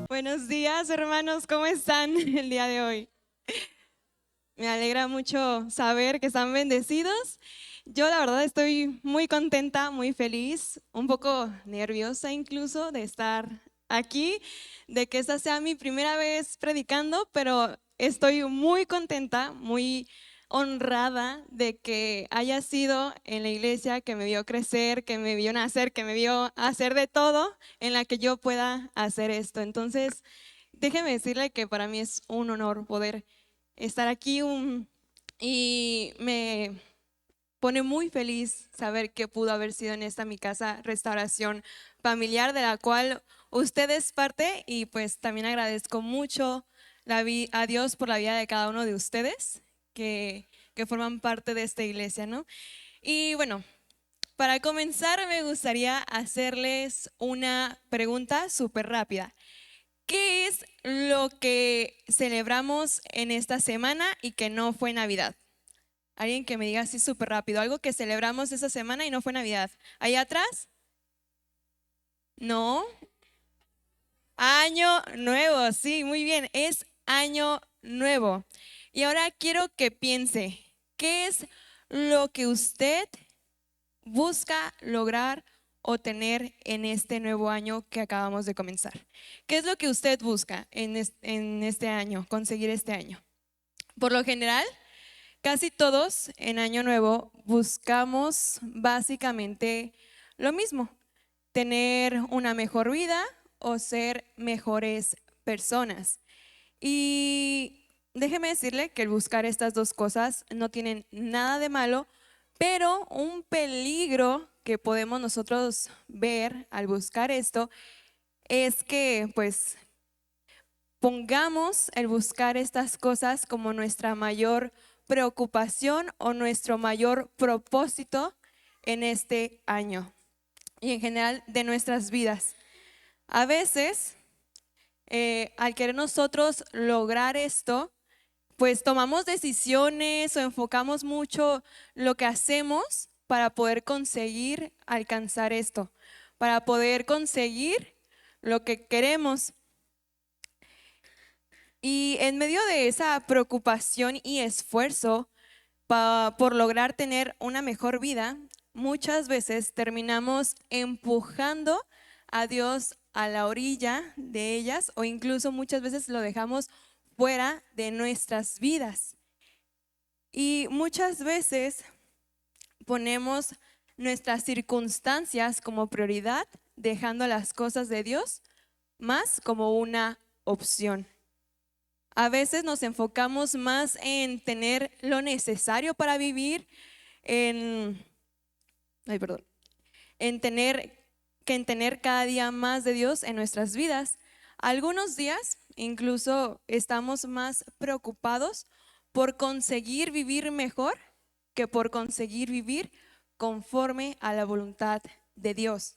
Buenos días, hermanos, ¿cómo están el día de hoy? Me alegra mucho saber que están bendecidos. Yo la verdad estoy muy contenta, muy feliz, un poco nerviosa incluso de estar aquí, de que esta sea mi primera vez predicando, pero estoy muy contenta, muy honrada de que haya sido en la iglesia que me vio crecer, que me vio nacer, que me vio hacer de todo en la que yo pueda hacer esto. Entonces, déjeme decirle que para mí es un honor poder estar aquí y me pone muy feliz saber que pudo haber sido en esta mi casa Restauración Familiar, de la cual usted es parte, y pues también agradezco mucho a Dios por la vida de cada uno de ustedes que forman parte de esta iglesia, ¿no? Y bueno, para comenzar me gustaría hacerles una pregunta súper rápida. ¿Qué es lo que celebramos en esta semana y que no fue Navidad? Alguien que me diga así súper rápido, algo que celebramos esta semana y no fue Navidad. ¿Ahí atrás? No. Año nuevo, sí, muy bien, es año nuevo. Y ahora quiero que piense, ¿qué es lo que usted busca lograr o tener en este nuevo año que acabamos de comenzar? ¿Qué es lo que usted busca en este año, conseguir este año? Por lo general, casi todos en Año Nuevo buscamos básicamente lo mismo: tener una mejor vida o ser mejores personas. Y déjeme decirle que el buscar estas dos cosas no tienen nada de malo, pero un peligro que podemos nosotros ver al buscar esto es que pues pongamos el buscar estas cosas como nuestra mayor preocupación o nuestro mayor propósito en este año y en general de nuestras vidas. A veces, al querer nosotros lograr esto, pues tomamos decisiones o enfocamos mucho lo que hacemos para poder conseguir alcanzar esto, para poder conseguir lo que queremos. Y en medio de esa preocupación y esfuerzo por lograr tener una mejor vida, muchas veces terminamos empujando a Dios a la orilla de ellas, o incluso muchas veces lo dejamos fuera de nuestras vidas. Y muchas veces ponemos nuestras circunstancias como prioridad, dejando las cosas de Dios más como una opción. A veces nos enfocamos más en tener lo necesario para vivir, en, perdón, en tener cada día más de Dios en nuestras vidas. Algunos días incluso estamos más preocupados por conseguir vivir mejor que por conseguir vivir conforme a la voluntad de Dios.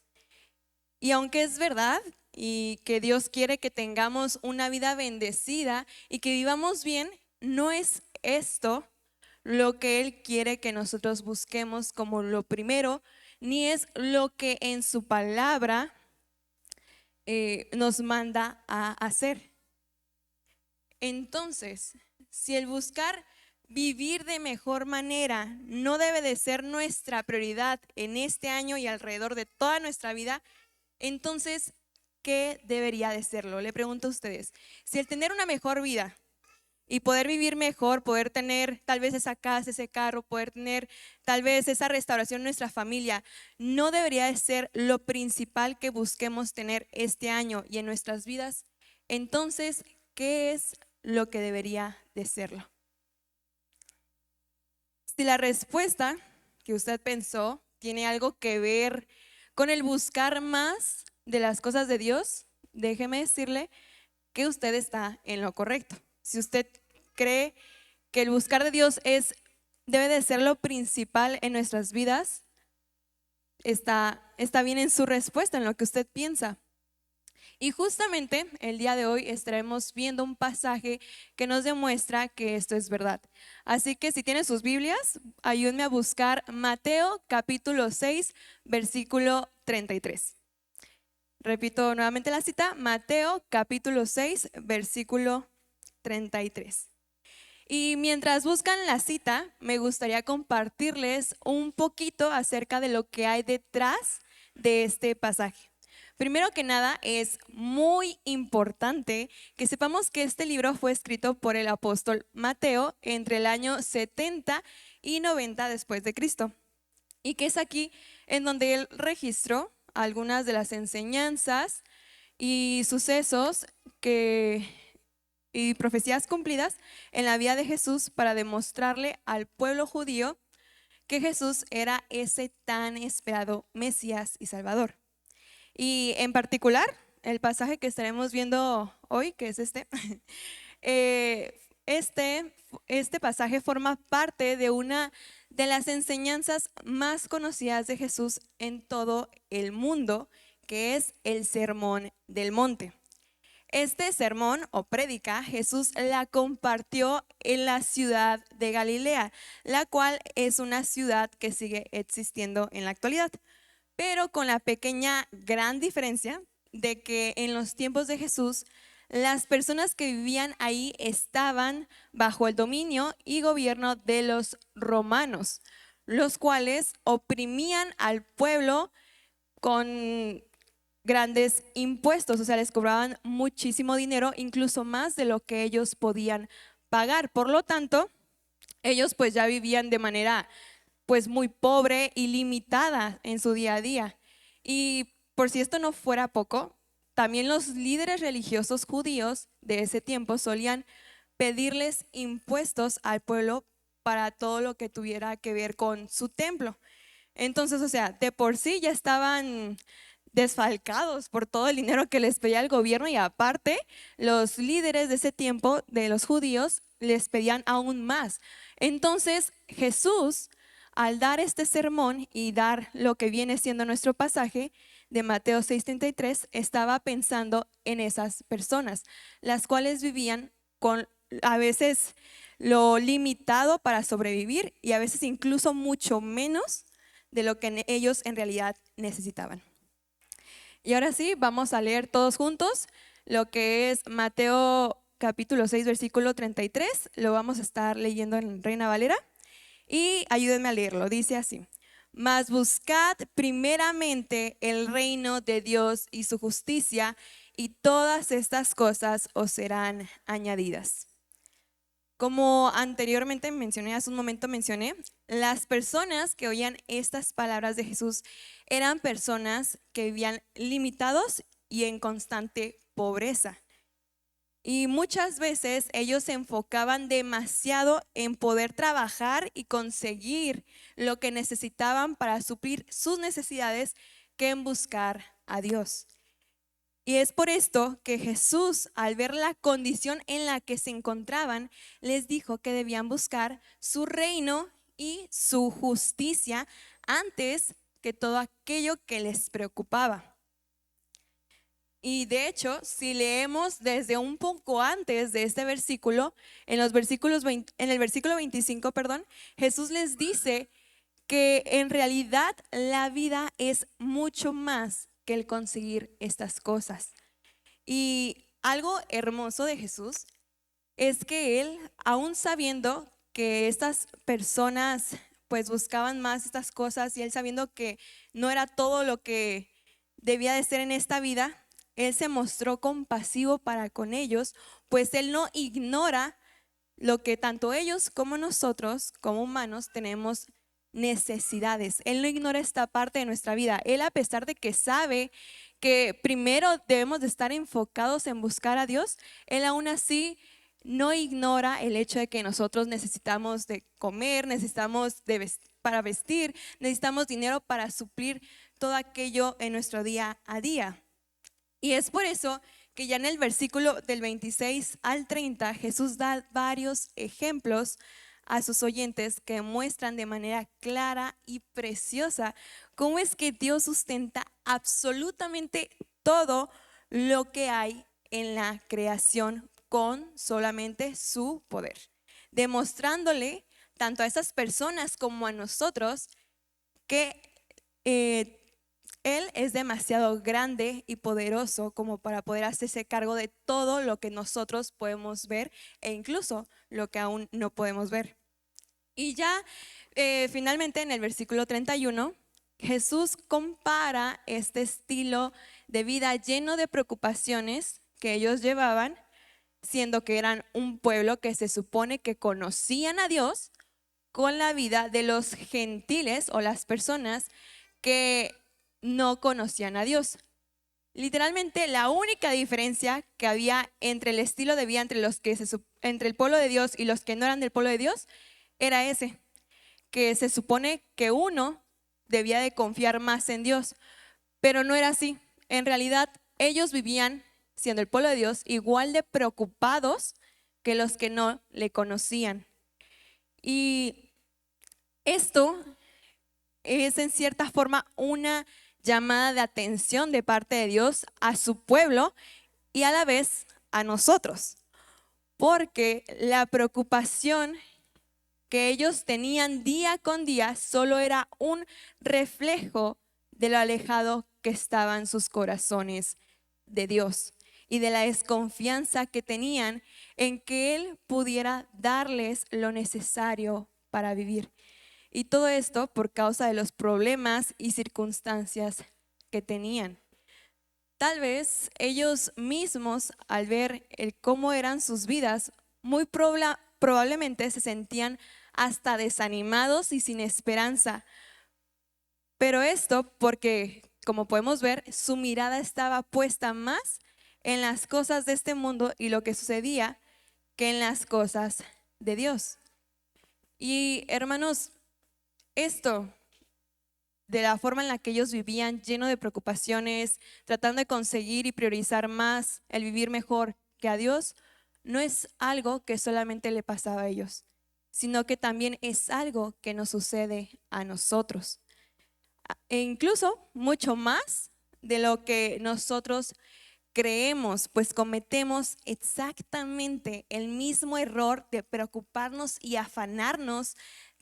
Y aunque es verdad y que Dios quiere que tengamos una vida bendecida y que vivamos bien, no es esto lo que Él quiere que nosotros busquemos como lo primero, ni es lo que en su palabra nos manda a hacer. Entonces, si el buscar vivir de mejor manera no debe de ser nuestra prioridad en este año y alrededor de toda nuestra vida, entonces, ¿qué debería de serlo? Le pregunto a ustedes. Si el tener una mejor vida y poder vivir mejor, poder tener tal vez esa casa, ese carro, poder tener tal vez esa restauración en nuestra familia, no debería de ser lo principal que busquemos tener este año y en nuestras vidas, entonces, ¿qué es lo que debería de serlo? Si la respuesta que usted pensó tiene algo que ver con el buscar más de las cosas de Dios, déjeme decirle que usted está en lo correcto. Si usted cree que el buscar de Dios debe de ser lo principal en nuestras vidas, está bien en su respuesta, en lo que usted piensa. Y justamente el día de hoy estaremos viendo un pasaje que nos demuestra que esto es verdad. Así que si tienen sus Biblias, ayúdenme a buscar Mateo capítulo 6, versículo 33. Repito nuevamente la cita, Mateo capítulo 6, versículo 33. Y mientras buscan la cita, me gustaría compartirles un poquito acerca de lo que hay detrás de este pasaje. Primero que nada, es muy importante que sepamos que este libro fue escrito por el apóstol Mateo entre el año 70 y 90 después de Cristo. Y que es aquí en donde él registró algunas de las enseñanzas y sucesos y profecías cumplidas en la vida de Jesús para demostrarle al pueblo judío que Jesús era ese tan esperado Mesías y Salvador. Y en particular, el pasaje que estaremos viendo hoy, que es este pasaje forma parte de una de las enseñanzas más conocidas de Jesús en todo el mundo, que es el Sermón del Monte. Este sermón o prédica Jesús la compartió en la ciudad de Galilea, la cual es una ciudad que sigue existiendo en la actualidad, pero con la pequeña gran diferencia de que en los tiempos de Jesús las personas que vivían ahí estaban bajo el dominio y gobierno de los romanos, los cuales oprimían al pueblo con grandes impuestos, o sea, les cobraban muchísimo dinero, incluso más de lo que ellos podían pagar. Por lo tanto, ellos pues ya vivían de manera pues muy pobre y limitada en su día a día. Y por si esto no fuera poco, también los líderes religiosos judíos de ese tiempo solían pedirles impuestos al pueblo para todo lo que tuviera que ver con su templo. Entonces, o sea, de por sí ya estaban desfalcados por todo el dinero que les pedía el gobierno y aparte los líderes de ese tiempo de los judíos les pedían aún más. Entonces Jesús, al dar este sermón y dar lo que viene siendo nuestro pasaje de Mateo 6:33, estaba pensando en esas personas, las cuales vivían con a veces lo limitado para sobrevivir y a veces incluso mucho menos de lo que ellos en realidad necesitaban. Y ahora sí, vamos a leer todos juntos lo que es Mateo capítulo 6, versículo 33. Lo vamos a estar leyendo en Reina Valera y ayúdenme a leerlo. Dice así: mas buscad primeramente el reino de Dios y su justicia, y todas estas cosas os serán añadidas. Como anteriormente mencioné, hace un momento mencioné, las personas que oían estas palabras de Jesús eran personas que vivían limitados y en constante pobreza. Y muchas veces ellos se enfocaban demasiado en poder trabajar y conseguir lo que necesitaban para suplir sus necesidades que en buscar a Dios. Y es por esto que Jesús, al ver la condición en la que se encontraban, les dijo que debían buscar su reino y su justicia antes que todo aquello que les preocupaba. Y de hecho, si leemos desde un poco antes de este versículo, en el versículo 25, Jesús les dice que en realidad la vida es mucho más que el conseguir estas cosas. Y algo hermoso de Jesús es que él, aún sabiendo que estas personas pues buscaban más estas cosas y él sabiendo que no era todo lo que debía de ser en esta vida, él se mostró compasivo para con ellos, pues él no ignora lo que tanto ellos como nosotros, como humanos, tenemos necesidades. Él no ignora esta parte de nuestra vida. Él, a pesar de que sabe que primero debemos de estar enfocados en buscar a Dios, él aún así no ignora el hecho de que nosotros necesitamos de comer, necesitamos para vestir, necesitamos dinero para suplir todo aquello en nuestro día a día. Y es por eso que ya en el versículo del 26 al 30 Jesús da varios ejemplos a sus oyentes que muestran de manera clara y preciosa cómo es que Dios sustenta absolutamente todo lo que hay en la creación con solamente su poder, demostrándole tanto a esas personas como a nosotros que Él es demasiado grande y poderoso como para poder hacerse cargo de todo lo que nosotros podemos ver e incluso lo que aún no podemos ver. Y ya finalmente en el versículo 31, Jesús compara este estilo de vida lleno de preocupaciones que ellos llevaban, siendo que eran un pueblo que se supone que conocían a Dios, con la vida de los gentiles o las personas que no conocían a Dios. Literalmente la única diferencia que había entre el estilo de vida entre el pueblo de Dios y los que no eran del pueblo de Dios era ese, que se supone que uno debía de confiar más en Dios, pero no era así. En realidad ellos vivían, siendo el pueblo de Dios, igual de preocupados que los que no le conocían. Y esto es en cierta forma una llamada de atención de parte de Dios a su pueblo y a la vez a nosotros, porque la preocupación que ellos tenían día con día solo era un reflejo de lo alejado que estaban sus corazones de Dios y de la desconfianza que tenían en que Él pudiera darles lo necesario para vivir. Y todo esto por causa de los problemas y circunstancias que tenían. Tal vez ellos mismos, al ver cómo eran sus vidas, muy probablemente se sentían hasta desanimados y sin esperanza. Pero esto porque, como podemos ver, su mirada estaba puesta más en las cosas de este mundo y lo que sucedía que en las cosas de Dios. Y hermanos, esto de la forma en la que ellos vivían, lleno de preocupaciones, tratando de conseguir y priorizar más el vivir mejor que a Dios, no es algo que solamente le pasaba a ellos, sino que también es algo que nos sucede a nosotros. E incluso mucho más de lo que nosotros creemos, pues cometemos exactamente el mismo error de preocuparnos y afanarnos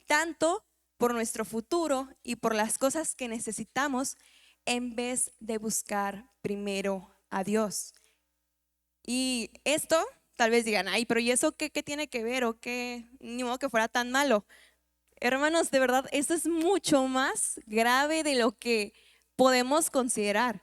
tanto por nuestro futuro y por las cosas que necesitamos en vez de buscar primero a Dios. Y esto tal vez digan, ay, pero ¿y eso qué tiene que ver? O qué, ni modo que fuera tan malo. Hermanos, de verdad, esto es mucho más grave de lo que podemos considerar,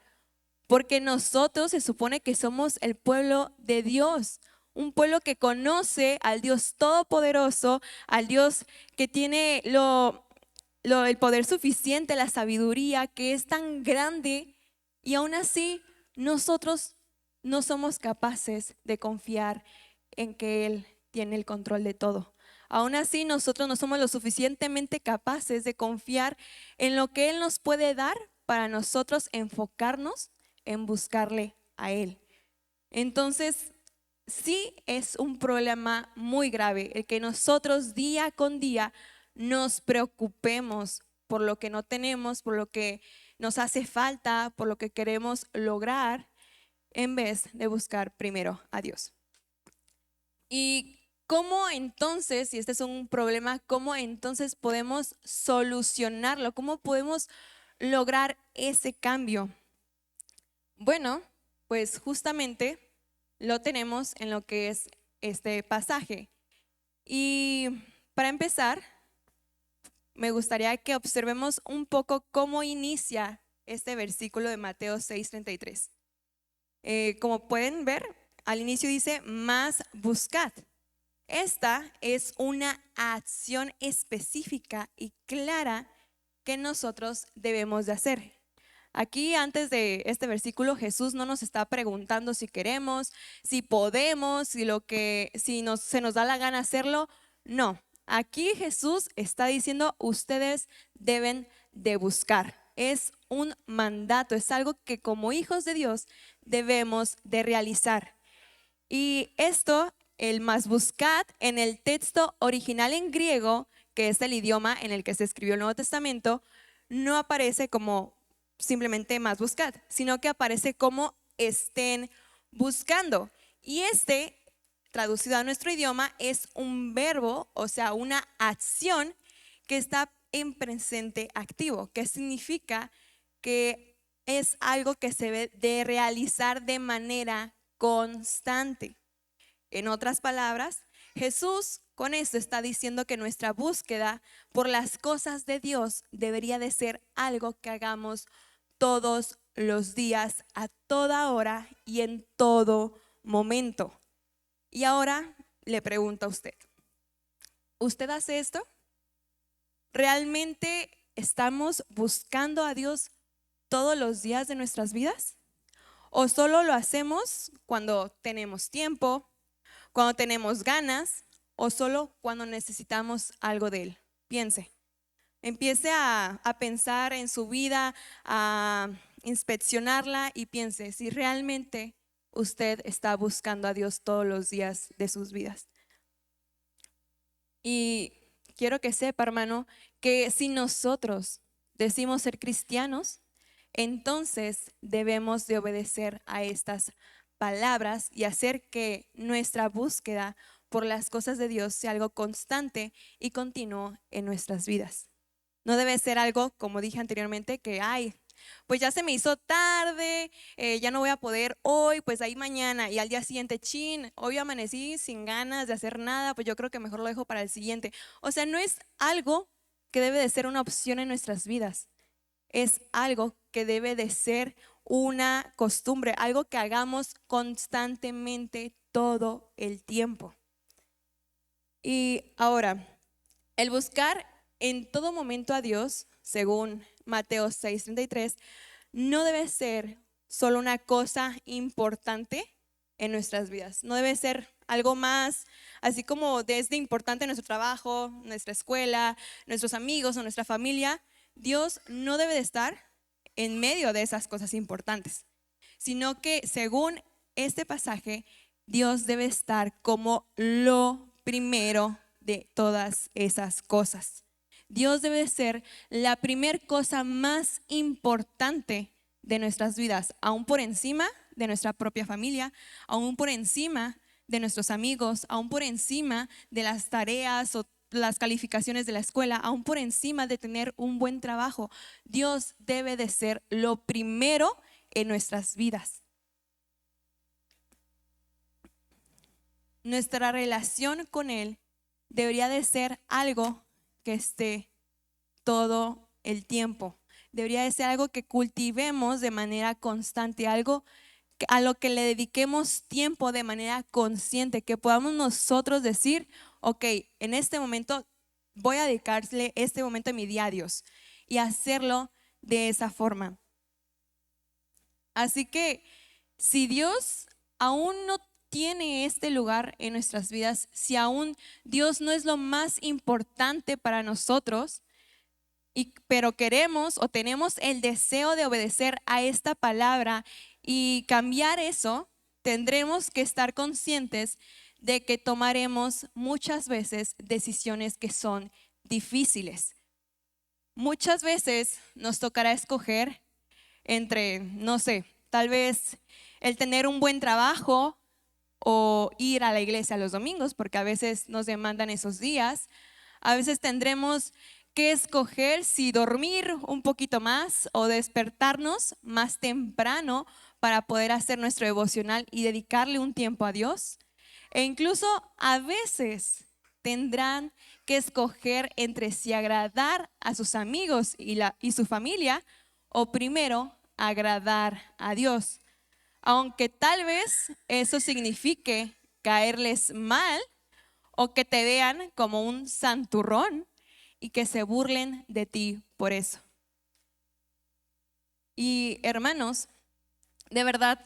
porque nosotros se supone que somos el pueblo de Dios, un pueblo que conoce al Dios todopoderoso, al Dios que tiene el poder suficiente, la sabiduría, que es tan grande, y aún así nosotros no somos capaces de confiar en que Él tiene el control de todo. Aún así nosotros no somos lo suficientemente capaces de confiar en lo que Él nos puede dar para nosotros enfocarnos en buscarle a Él. Entonces, sí es un problema muy grave el que nosotros día con día nos preocupemos por lo que no tenemos, por lo que nos hace falta, por lo que queremos lograr, en vez de buscar primero a Dios. Y ¿cómo entonces, si este es un problema, cómo entonces podemos solucionarlo? ¿Cómo podemos lograr ese cambio? Bueno, pues justamente lo tenemos en lo que es este pasaje. Y para empezar, me gustaría que observemos un poco cómo inicia este versículo de Mateo 6:33. Como pueden ver, al inicio dice, mas buscad. Esta es una acción específica y clara que nosotros debemos de hacer. Aquí antes de este versículo Jesús no nos está preguntando si queremos, si podemos, si se nos da la gana hacerlo. No, aquí Jesús está diciendo ustedes deben de buscar. Es un mandato, es algo que como hijos de Dios debemos de realizar. Y esto, el más buscad, en el texto original en griego, que es el idioma en el que se escribió el Nuevo Testamento, no aparece como simplemente más buscad, sino que aparece como estén buscando. Y traducido a nuestro idioma, es un verbo, o sea, una acción que está en presente activo, que significa que es algo que se debe de realizar de manera constante. En otras palabras, Jesús con esto está diciendo que nuestra búsqueda por las cosas de Dios debería de ser algo que hagamos todos los días, a toda hora y en todo momento. Y ahora le pregunto a usted, ¿usted hace esto? ¿Realmente estamos buscando a Dios todos los días de nuestras vidas? ¿O solo lo hacemos cuando tenemos tiempo, cuando tenemos ganas o solo cuando necesitamos algo de Él? Piense, empiece a pensar en su vida, a inspeccionarla y piense si realmente usted está buscando a Dios todos los días de sus vidas. Y quiero que sepa, hermano, que si nosotros decimos ser cristianos, entonces debemos de obedecer a estas palabras y hacer que nuestra búsqueda por las cosas de Dios sea algo constante y continuo en nuestras vidas. No debe ser algo, como dije anteriormente, que pues ya se me hizo tarde, ya no voy a poder hoy, pues ahí mañana, y al día siguiente, chin, hoy amanecí sin ganas de hacer nada, pues yo creo que mejor lo dejo para el siguiente. O sea, no es algo que debe de ser una opción en nuestras vidas, es algo que debe de ser una costumbre, algo que hagamos constantemente todo el tiempo. Y ahora, el buscar en todo momento a Dios, según Mateo 6:33, no debe ser solo una cosa importante en nuestras vidas. No debe ser algo más, así como desde importante en nuestro trabajo, nuestra escuela, nuestros amigos o nuestra familia. Dios no debe de estar en medio de esas cosas importantes, sino que según este pasaje, Dios debe estar como lo primero de todas esas cosas. Dios debe ser la primer cosa más importante de nuestras vidas, aún por encima de nuestra propia familia, aún por encima de nuestros amigos, aún por encima de las tareas o las calificaciones de la escuela, aún por encima de tener un buen trabajo. Dios debe de ser lo primero en nuestras vidas. Nuestra relación con Él debería de ser algo que esté todo el tiempo. Debería de ser algo que cultivemos de manera constante, algo a lo que le dediquemos tiempo de manera consciente, que podamos nosotros decir, ok, en este momento voy a dedicarle este momento de mi día a Dios y hacerlo de esa forma. Así que si Dios aún no tiene este lugar en nuestras vidas, si aún Dios no es lo más importante para nosotros, pero queremos o tenemos el deseo de obedecer a esta palabra y cambiar eso, tendremos que estar conscientes de que tomaremos muchas veces decisiones que son difíciles. Muchas veces nos tocará escoger entre, no sé, tal vez el tener un buen trabajo o ir a la iglesia los domingos, porque a veces nos demandan esos días. A veces tendremos que escoger si dormir un poquito más o despertarnos más temprano para poder hacer nuestro devocional y dedicarle un tiempo a Dios. E incluso a veces tendrán que escoger entre si agradar a sus amigos y su familia o primero agradar a Dios. Aunque tal vez eso signifique caerles mal o que te vean como un santurrón y que se burlen de ti por eso. Y hermanos, de verdad,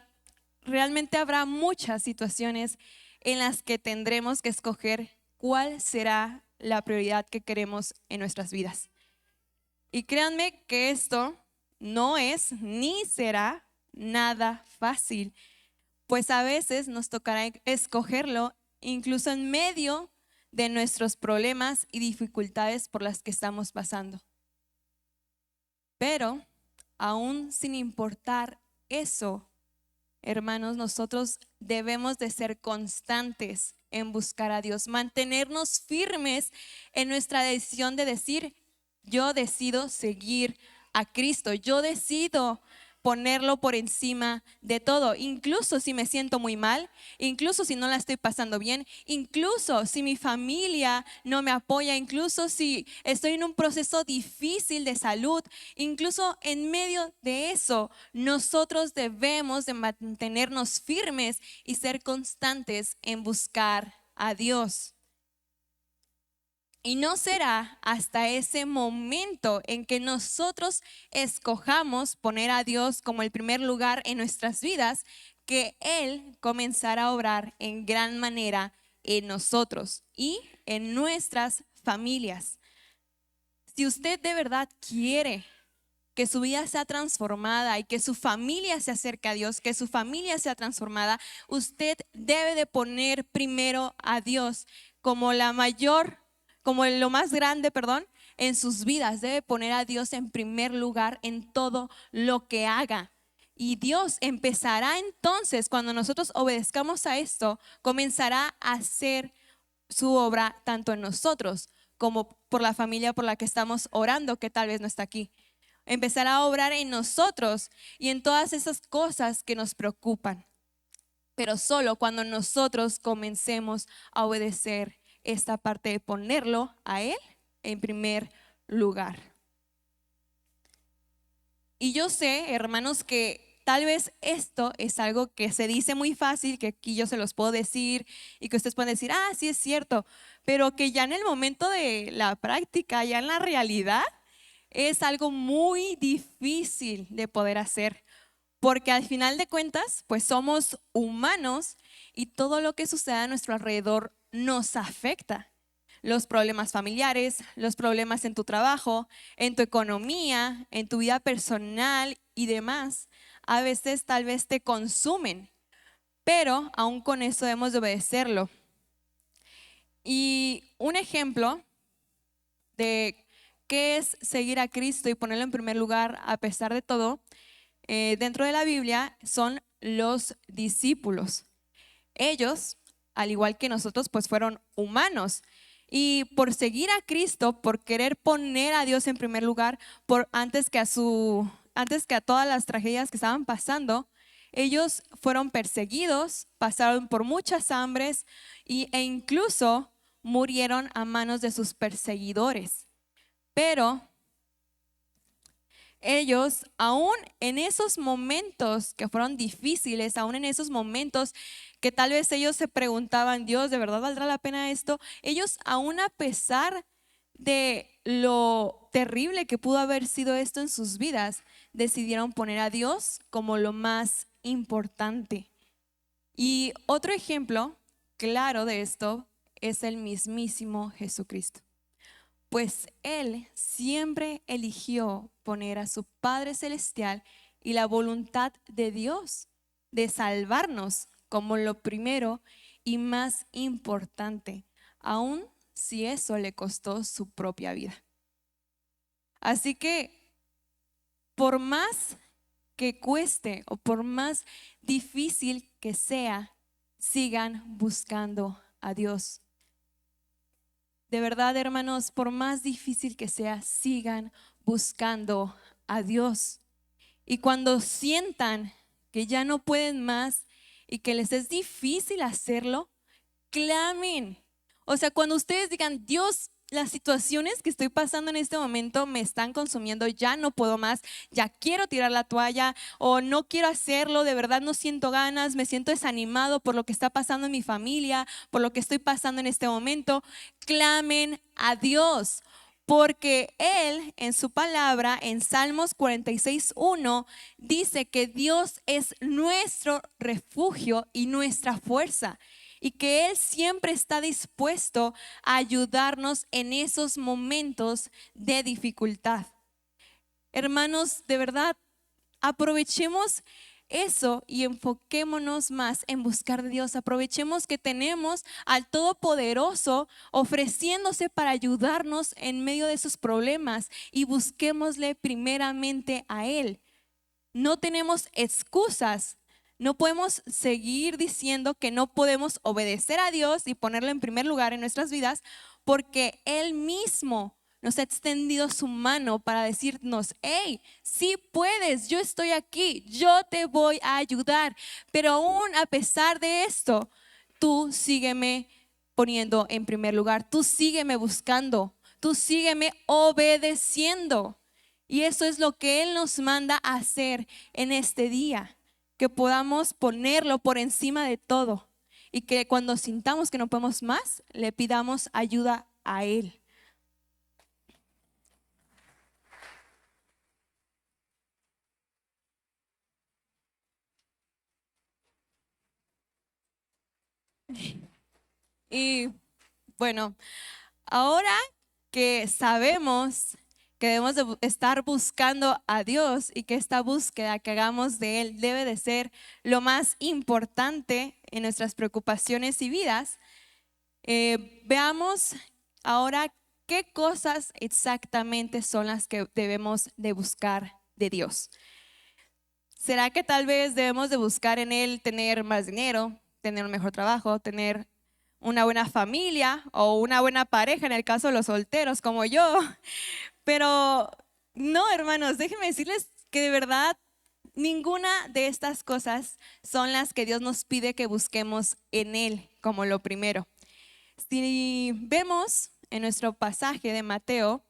realmente habrá muchas situaciones en las que tendremos que escoger cuál será la prioridad que queremos en nuestras vidas. Y créanme que esto no es ni será nada fácil, pues a veces nos tocará escogerlo incluso en medio de nuestros problemas y dificultades por las que estamos pasando. Pero aún sin importar eso, hermanos, nosotros debemos de ser constantes en buscar a Dios, mantenernos firmes en nuestra decisión de decir, yo decido seguir a Cristo, yo decido ponerlo por encima de todo, incluso si me siento muy mal, incluso si no la estoy pasando bien, incluso si mi familia no me apoya, incluso si estoy en un proceso difícil de salud, incluso en medio de eso, nosotros debemos de mantenernos firmes y ser constantes en buscar a Dios. Y no será hasta ese momento en que nosotros escojamos poner a Dios como el primer lugar en nuestras vidas, que Él comenzará a obrar en gran manera en nosotros y en nuestras familias. Si usted de verdad quiere que su vida sea transformada y que su familia se acerque a Dios, que su familia sea transformada, usted debe de poner primero a Dios como lo más grande, en sus vidas. Debe poner a Dios en primer lugar en todo lo que haga. Y Dios empezará entonces, cuando nosotros obedezcamos a esto, comenzará a hacer su obra tanto en nosotros como por la familia por la que estamos orando, que tal vez no está aquí. Empezará a obrar en nosotros y en todas esas cosas que nos preocupan. Pero solo cuando nosotros comencemos a obedecer esta parte de ponerlo a Él en primer lugar. Y yo sé, hermanos, que tal vez esto es algo que se dice muy fácil, que aquí yo se los puedo decir y que ustedes pueden decir, sí es cierto, pero que ya en el momento de la práctica, ya en la realidad, es algo muy difícil de poder hacer, porque al final de cuentas, pues somos humanos y todo lo que sucede a nuestro alrededor nos afecta. Los problemas familiares, los problemas en tu trabajo, en tu economía, en tu vida personal y demás, a veces tal vez te consumen, pero aún con eso debemos de obedecerlo. Y un ejemplo de qué es seguir a Cristo y ponerlo en primer lugar a pesar de todo, dentro de la Biblia son los discípulos. Ellos, al igual que nosotros, pues fueron humanos. Y por seguir a Cristo, por querer poner a Dios en primer lugar, antes que a todas las tragedias que estaban pasando, ellos fueron perseguidos, pasaron por muchas hambres e incluso murieron a manos de sus perseguidores. Pero ellos, aún en esos momentos que fueron difíciles, aún en esos momentos que tal vez ellos se preguntaban, Dios, ¿de verdad valdrá la pena esto? Ellos, aún a pesar de lo terrible que pudo haber sido esto en sus vidas, decidieron poner a Dios como lo más importante. Y otro ejemplo claro de esto es el mismísimo Jesucristo. Pues Él siempre eligió poner a su Padre Celestial y la voluntad de Dios de salvarnos como lo primero y más importante, aun si eso le costó su propia vida. Así que por más que cueste o por más difícil que sea, sigan buscando a Dios. De verdad, hermanos, por más difícil que sea, sigan buscando a Dios. Y cuando sientan que ya no pueden más y que les es difícil hacerlo, clamen. O sea, cuando ustedes digan, Dios, las situaciones que estoy pasando en este momento me están consumiendo, ya no puedo más, ya quiero tirar la toalla o no quiero hacerlo, de verdad no siento ganas, me siento desanimado por lo que está pasando en mi familia, por lo que estoy pasando en este momento, clamen a Dios. Porque Él en su palabra, en Salmos 46:1, dice que Dios es nuestro refugio y nuestra fuerza, y que Él siempre está dispuesto a ayudarnos en esos momentos de dificultad. Hermanos, de verdad, aprovechemos eso y enfoquémonos más en buscar de Dios. Aprovechemos que tenemos al Todopoderoso ofreciéndose para ayudarnos en medio de esos problemas y busquémosle primeramente a Él. No tenemos excusas. No podemos seguir diciendo que no podemos obedecer a Dios y ponerlo en primer lugar en nuestras vidas, porque Él mismo nos ha extendido su mano para decirnos, hey, sí puedes, yo estoy aquí, yo te voy a ayudar. Pero aún a pesar de esto, tú sígueme poniendo en primer lugar, tú sígueme buscando, tú sígueme obedeciendo. Y eso es lo que Él nos manda a hacer en este día, que podamos ponerlo por encima de todo y que cuando sintamos que no podemos más, le pidamos ayuda a Él. Y bueno, ahora que sabemos que debemos de estar buscando a Dios y que esta búsqueda que hagamos de Él debe de ser lo más importante en nuestras preocupaciones y vidas, veamos ahora qué cosas exactamente son las que debemos de buscar de Dios. ¿Será que tal vez debemos de buscar en Él tener más dinero, tener un mejor trabajo, tener una buena familia o una buena pareja en el caso de los solteros como yo? Pero no, hermanos, déjenme decirles que de verdad ninguna de estas cosas son las que Dios nos pide que busquemos en Él como lo primero. Si vemos en nuestro pasaje de Mateo,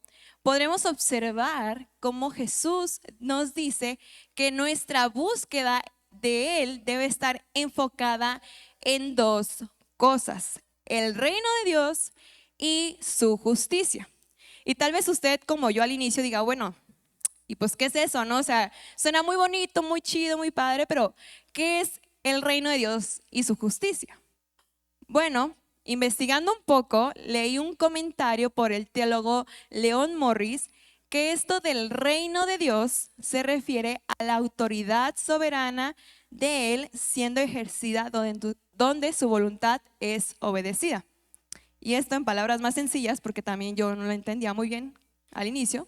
podremos observar cómo Jesús nos dice que nuestra búsqueda de Él debe estar enfocada en dos cosas: el reino de Dios y su justicia. Y tal vez usted, como yo al inicio, diga, bueno, ¿y pues qué es eso, no? O sea, suena muy bonito, muy chido, muy padre, pero ¿qué es el reino de Dios y su justicia? Bueno, investigando un poco, leí un comentario por el teólogo Leon Morris que esto del reino de Dios se refiere a la autoridad soberana de Él siendo ejercida donde su voluntad es obedecida. Y esto en palabras más sencillas, porque también yo no lo entendía muy bien al inicio,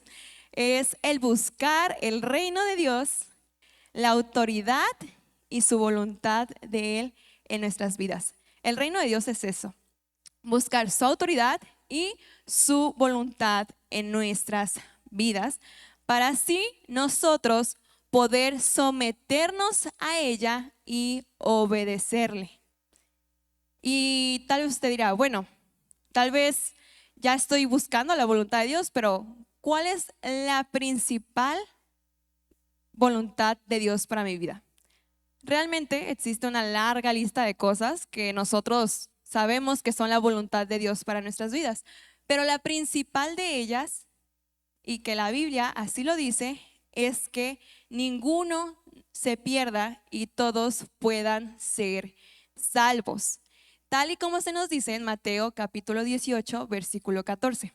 es el buscar el reino de Dios, la autoridad y su voluntad de Él en nuestras vidas. El reino de Dios es eso: buscar su autoridad y su voluntad en nuestras vidas, para así nosotros poder someternos a ella y obedecerle. Y tal vez usted dirá, bueno, tal vez ya estoy buscando la voluntad de Dios, pero ¿cuál es la principal voluntad de Dios para mi vida? Realmente existe una larga lista de cosas que nosotros sabemos que son la voluntad de Dios para nuestras vidas, pero la principal de ellas, y que la Biblia así lo dice, es que ninguno se pierda y todos puedan ser salvos, tal y como se nos dice en Mateo capítulo 18, versículo 14.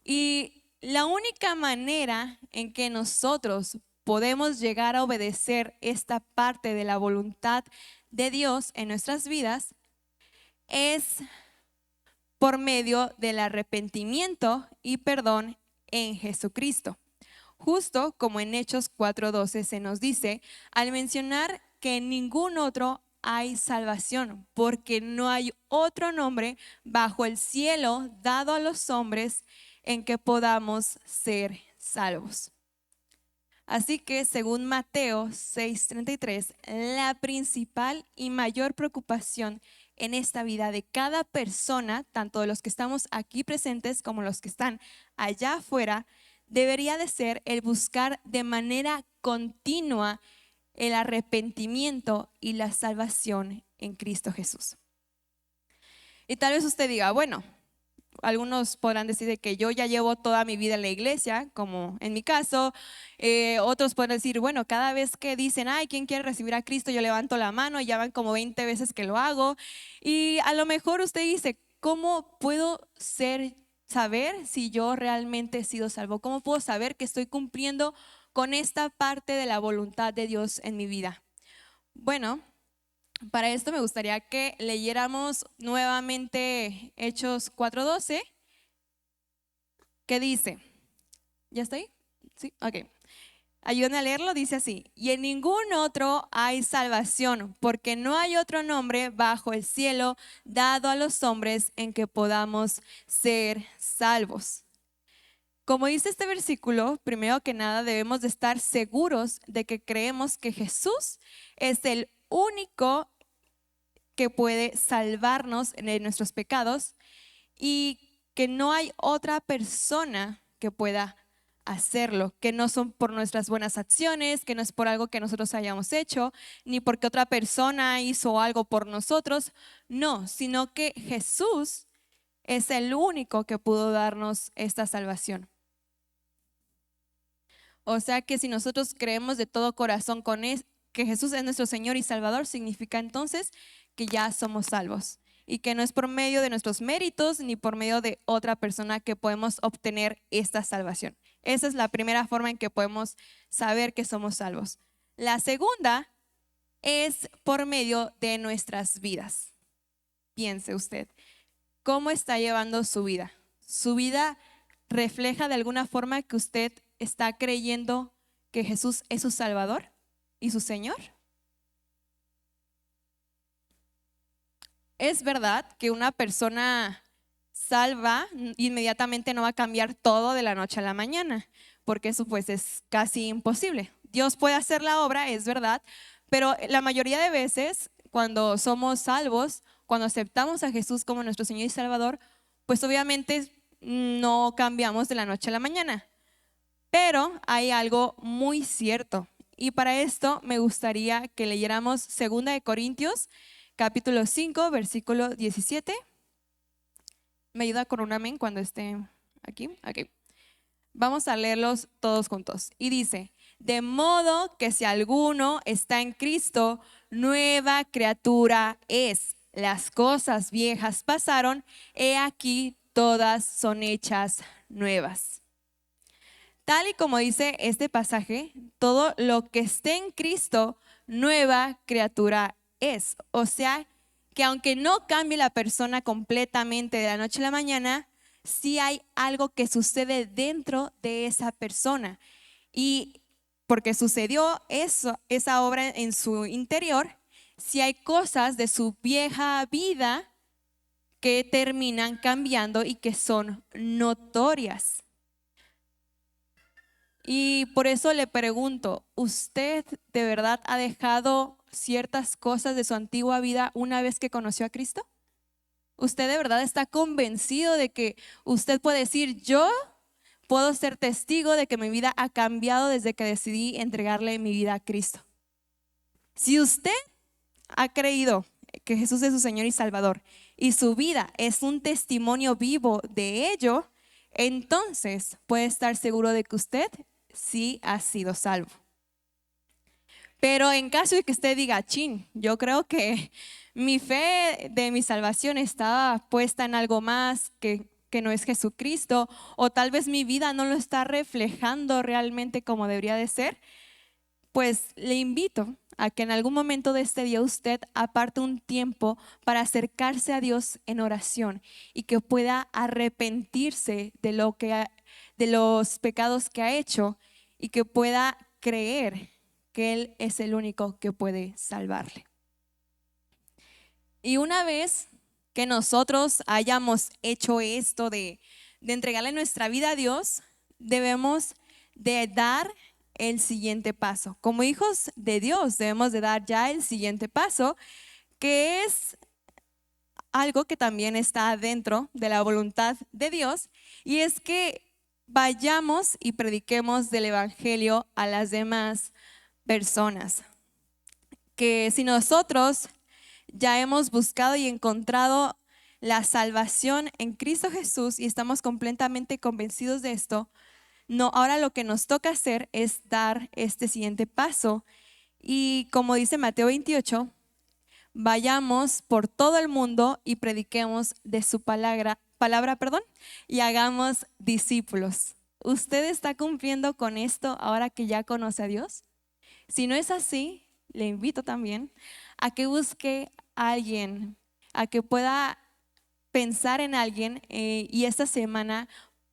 Y la única manera en que nosotros podemos llegar a obedecer esta parte de la voluntad de Dios en nuestras vidas es por medio del arrepentimiento y perdón en Jesucristo. Justo como en Hechos 4:12 se nos dice, al mencionar que en ningún otro hay salvación, porque no hay otro nombre bajo el cielo dado a los hombres en que podamos ser salvos. Así que según Mateo 6:33, la principal y mayor preocupación en esta vida de cada persona, tanto de los que estamos aquí presentes como los que están allá afuera, debería de ser el buscar de manera continua el arrepentimiento y la salvación en Cristo Jesús. Y tal vez usted diga, bueno, algunos podrán decir de que yo ya llevo toda mi vida en la iglesia, como en mi caso. Otros pueden decir, bueno, cada vez que dicen, ay, ¿quién quiere recibir a Cristo? Yo levanto la mano y ya van como 20 veces que lo hago. Y a lo mejor usted dice, ¿cómo puedo saber si yo realmente he sido salvo? ¿Cómo puedo saber que estoy cumpliendo con esta parte de la voluntad de Dios en mi vida? Bueno, para esto me gustaría que leyéramos nuevamente Hechos 4:12, que dice, ¿ya está ahí? Sí, ok. Ayúdenme a leerlo, dice así: y en ningún otro hay salvación, porque no hay otro nombre bajo el cielo dado a los hombres en que podamos ser salvos. Como dice este versículo, primero que nada debemos de estar seguros de que creemos que Jesús es el único que puede salvarnos de nuestros pecados y que no hay otra persona que pueda hacerlo, que no son por nuestras buenas acciones, que no es por algo que nosotros hayamos hecho, ni porque otra persona hizo algo por nosotros, no, sino que Jesús es el único que pudo darnos esta salvación. O sea que si nosotros creemos de todo corazón que Jesús es nuestro Señor y Salvador, significa entonces que ya somos salvos y que no es por medio de nuestros méritos ni por medio de otra persona que podemos obtener esta salvación. Esa es la primera forma en que podemos saber que somos salvos. La segunda es por medio de nuestras vidas. Piense usted, ¿cómo está llevando su vida? ¿Su vida refleja de alguna forma que usted está creyendo que Jesús es su Salvador y su Señor? Es verdad que una persona salva inmediatamente no va a cambiar todo de la noche a la mañana, porque eso pues es casi imposible. Dios puede hacer la obra, es verdad, pero la mayoría de veces cuando somos salvos, cuando aceptamos a Jesús como nuestro Señor y Salvador, pues obviamente no cambiamos de la noche a la mañana. Pero hay algo muy cierto y para esto me gustaría que leyéramos 2 de Corintios capítulo 5 versículo 17. ¿Me ayuda con un amén cuando esté aquí? Ok. Vamos a leerlos todos juntos. Y dice, de modo que si alguno está en Cristo, nueva criatura es. Las cosas viejas pasaron, he aquí todas son hechas nuevas. Tal y como dice este pasaje, todo lo que esté en Cristo, nueva criatura es. O sea, que aunque no cambie la persona completamente de la noche a la mañana, sí hay algo que sucede dentro de esa persona. Y porque sucedió eso, esa obra en su interior, sí hay cosas de su vieja vida que terminan cambiando y que son notorias. Y por eso le pregunto, ¿usted de verdad ha dejado ciertas cosas de su antigua vida una vez que conoció a Cristo? ¿Usted de verdad está convencido de que usted puede decir, yo puedo ser testigo de que mi vida ha cambiado desde que decidí entregarle mi vida a Cristo? Si usted ha creído que Jesús es su Señor y Salvador y su vida es un testimonio vivo de ello, entonces puede estar seguro de que usted sí ha sido salvo. Pero en caso de que usted diga, chin, yo creo que mi fe de mi salvación estaba puesta en algo más que no es Jesucristo, o tal vez mi vida no lo está reflejando realmente como debería de ser, pues le invito a que en algún momento de este día usted aparte un tiempo para acercarse a Dios en oración y que pueda arrepentirse de los pecados que ha hecho y que pueda creer que Él es el único que puede salvarle. Y una vez que nosotros hayamos hecho esto de entregarle nuestra vida a Dios, debemos de dar el siguiente paso. Como hijos de Dios debemos de dar ya el siguiente paso, que es algo que también está dentro de la voluntad de Dios, y es que vayamos y prediquemos del Evangelio a las demás personas. Que si nosotros ya hemos buscado y encontrado la salvación en Cristo Jesús y estamos completamente convencidos de esto, no, ahora lo que nos toca hacer es dar este siguiente paso. Y como dice Mateo 28, vayamos por todo el mundo y prediquemos de su palabra, y hagamos discípulos. ¿Usted está cumpliendo con esto ahora que ya conoce a Dios? Si no es así, le invito también a que busque a alguien, a que pueda pensar en alguien y esta semana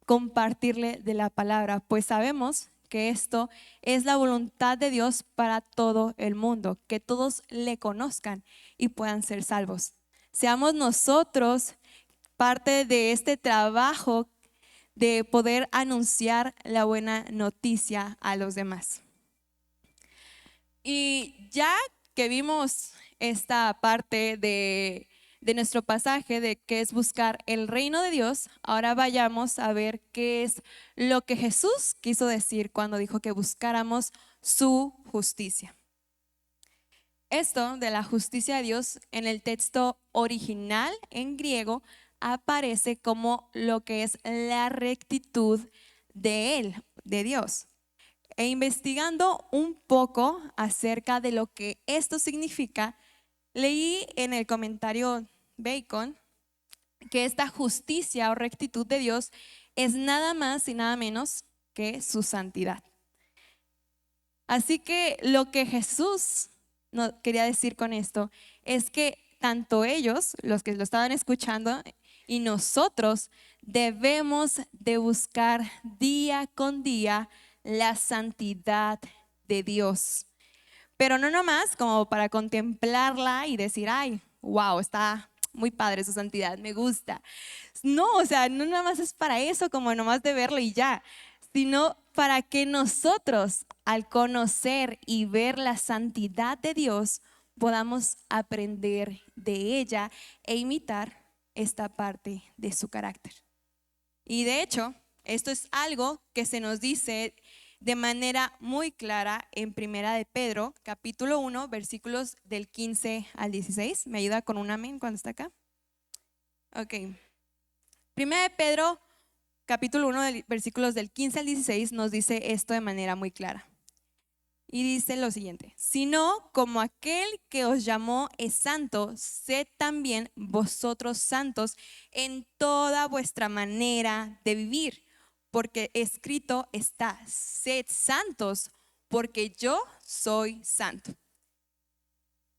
compartirle de la palabra, pues sabemos que esto es la voluntad de Dios para todo el mundo, que todos le conozcan y puedan ser salvos. Seamos nosotros parte de este trabajo de poder anunciar la buena noticia a los demás. Y ya que vimos esta parte de nuestro pasaje de qué es buscar el reino de Dios, ahora vayamos a ver qué es lo que Jesús quiso decir cuando dijo que buscáramos su justicia. Esto de la justicia de Dios en el texto original en griego aparece como lo que es la rectitud de Él, de Dios. E investigando un poco acerca de lo que esto significa, leí en el comentario Bacon que esta justicia o rectitud de Dios es nada más y nada menos que su santidad. Así que lo que Jesús quería decir con esto es que tanto ellos, los que lo estaban escuchando, y nosotros debemos de buscar día con día la santidad de Dios. Pero no nomás como para contemplarla y decir, ay, wow, está muy padre su santidad, me gusta. No, o sea, no nada más es para eso, como nomás de verlo y ya, sino para que nosotros, al conocer y ver la santidad de Dios, podamos aprender de ella e imitar esta parte de su carácter. Y de hecho, esto es algo que se nos dice de manera muy clara en Primera de Pedro, capítulo 1, versículos del 15 al 16. ¿Me ayuda con un amén cuando está acá? Ok. Primera de Pedro, capítulo 1, versículos del 15 al 16, nos dice esto de manera muy clara. Y dice lo siguiente: sino como aquel que os llamó es santo, sed también vosotros santos en toda vuestra manera de vivir, porque escrito está: sed santos, porque yo soy santo.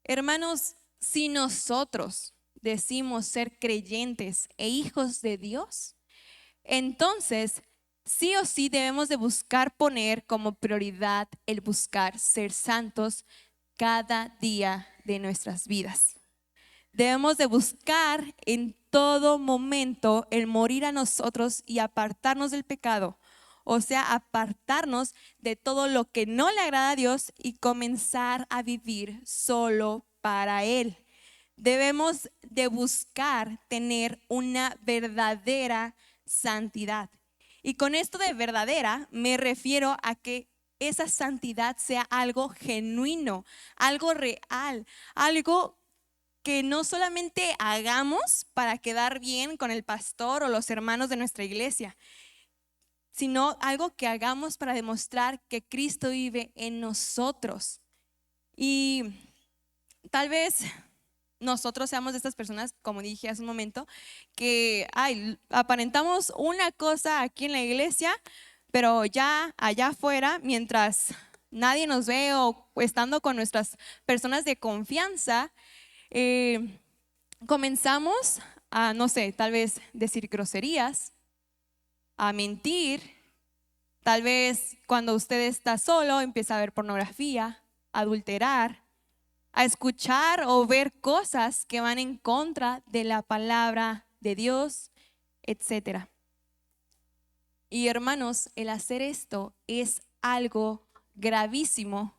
Hermanos, si nosotros decimos ser creyentes e hijos de Dios, entonces sí o sí debemos de buscar poner como prioridad el buscar ser santos cada día de nuestras vidas. Debemos de buscar en todo momento el morir a nosotros y apartarnos del pecado. O sea, apartarnos de todo lo que no le agrada a Dios y comenzar a vivir solo para Él. Debemos de buscar tener una verdadera santidad. Y con esto de verdadera me refiero a que esa santidad sea algo genuino, algo real, algo que no solamente hagamos para quedar bien con el pastor o los hermanos de nuestra iglesia, sino algo que hagamos para demostrar que Cristo vive en nosotros. Y tal vez nosotros seamos de estas personas, como dije hace un momento, que aparentamos una cosa aquí en la iglesia, pero ya allá afuera, mientras nadie nos ve o estando con nuestras personas de confianza, comenzamos a, no sé, tal vez decir groserías, a mentir. Tal vez cuando usted está solo empieza a ver pornografía, a adulterar, a escuchar o ver cosas que van en contra de la palabra de Dios, etc. Y hermanos, el hacer esto es algo gravísimo,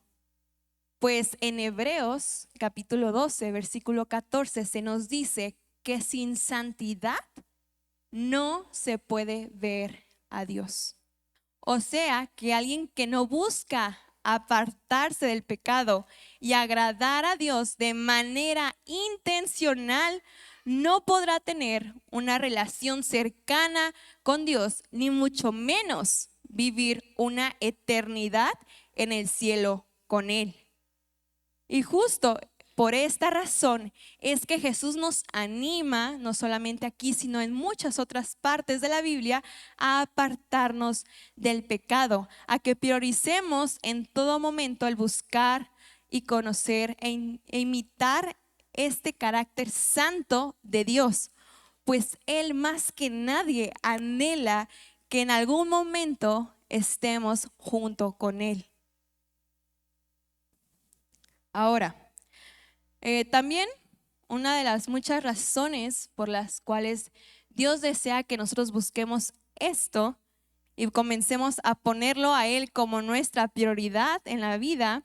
pues en Hebreos capítulo 12, versículo 14 se nos dice que sin santidad no se puede ver a Dios. O sea, que alguien que no busca apartarse del pecado y agradar a Dios de manera intencional, no podrá tener una relación cercana con Dios, ni mucho menos vivir una eternidad en el cielo con Él. Y justo por esta razón es que Jesús nos anima, no solamente aquí, sino en muchas otras partes de la Biblia, a apartarnos del pecado, a que prioricemos en todo momento el buscar y conocer e imitar este carácter santo de Dios, pues Él más que nadie anhela que en algún momento estemos junto con Él. Ahora, también una de las muchas razones por las cuales Dios desea que nosotros busquemos esto y comencemos a ponerlo a Él como nuestra prioridad en la vida,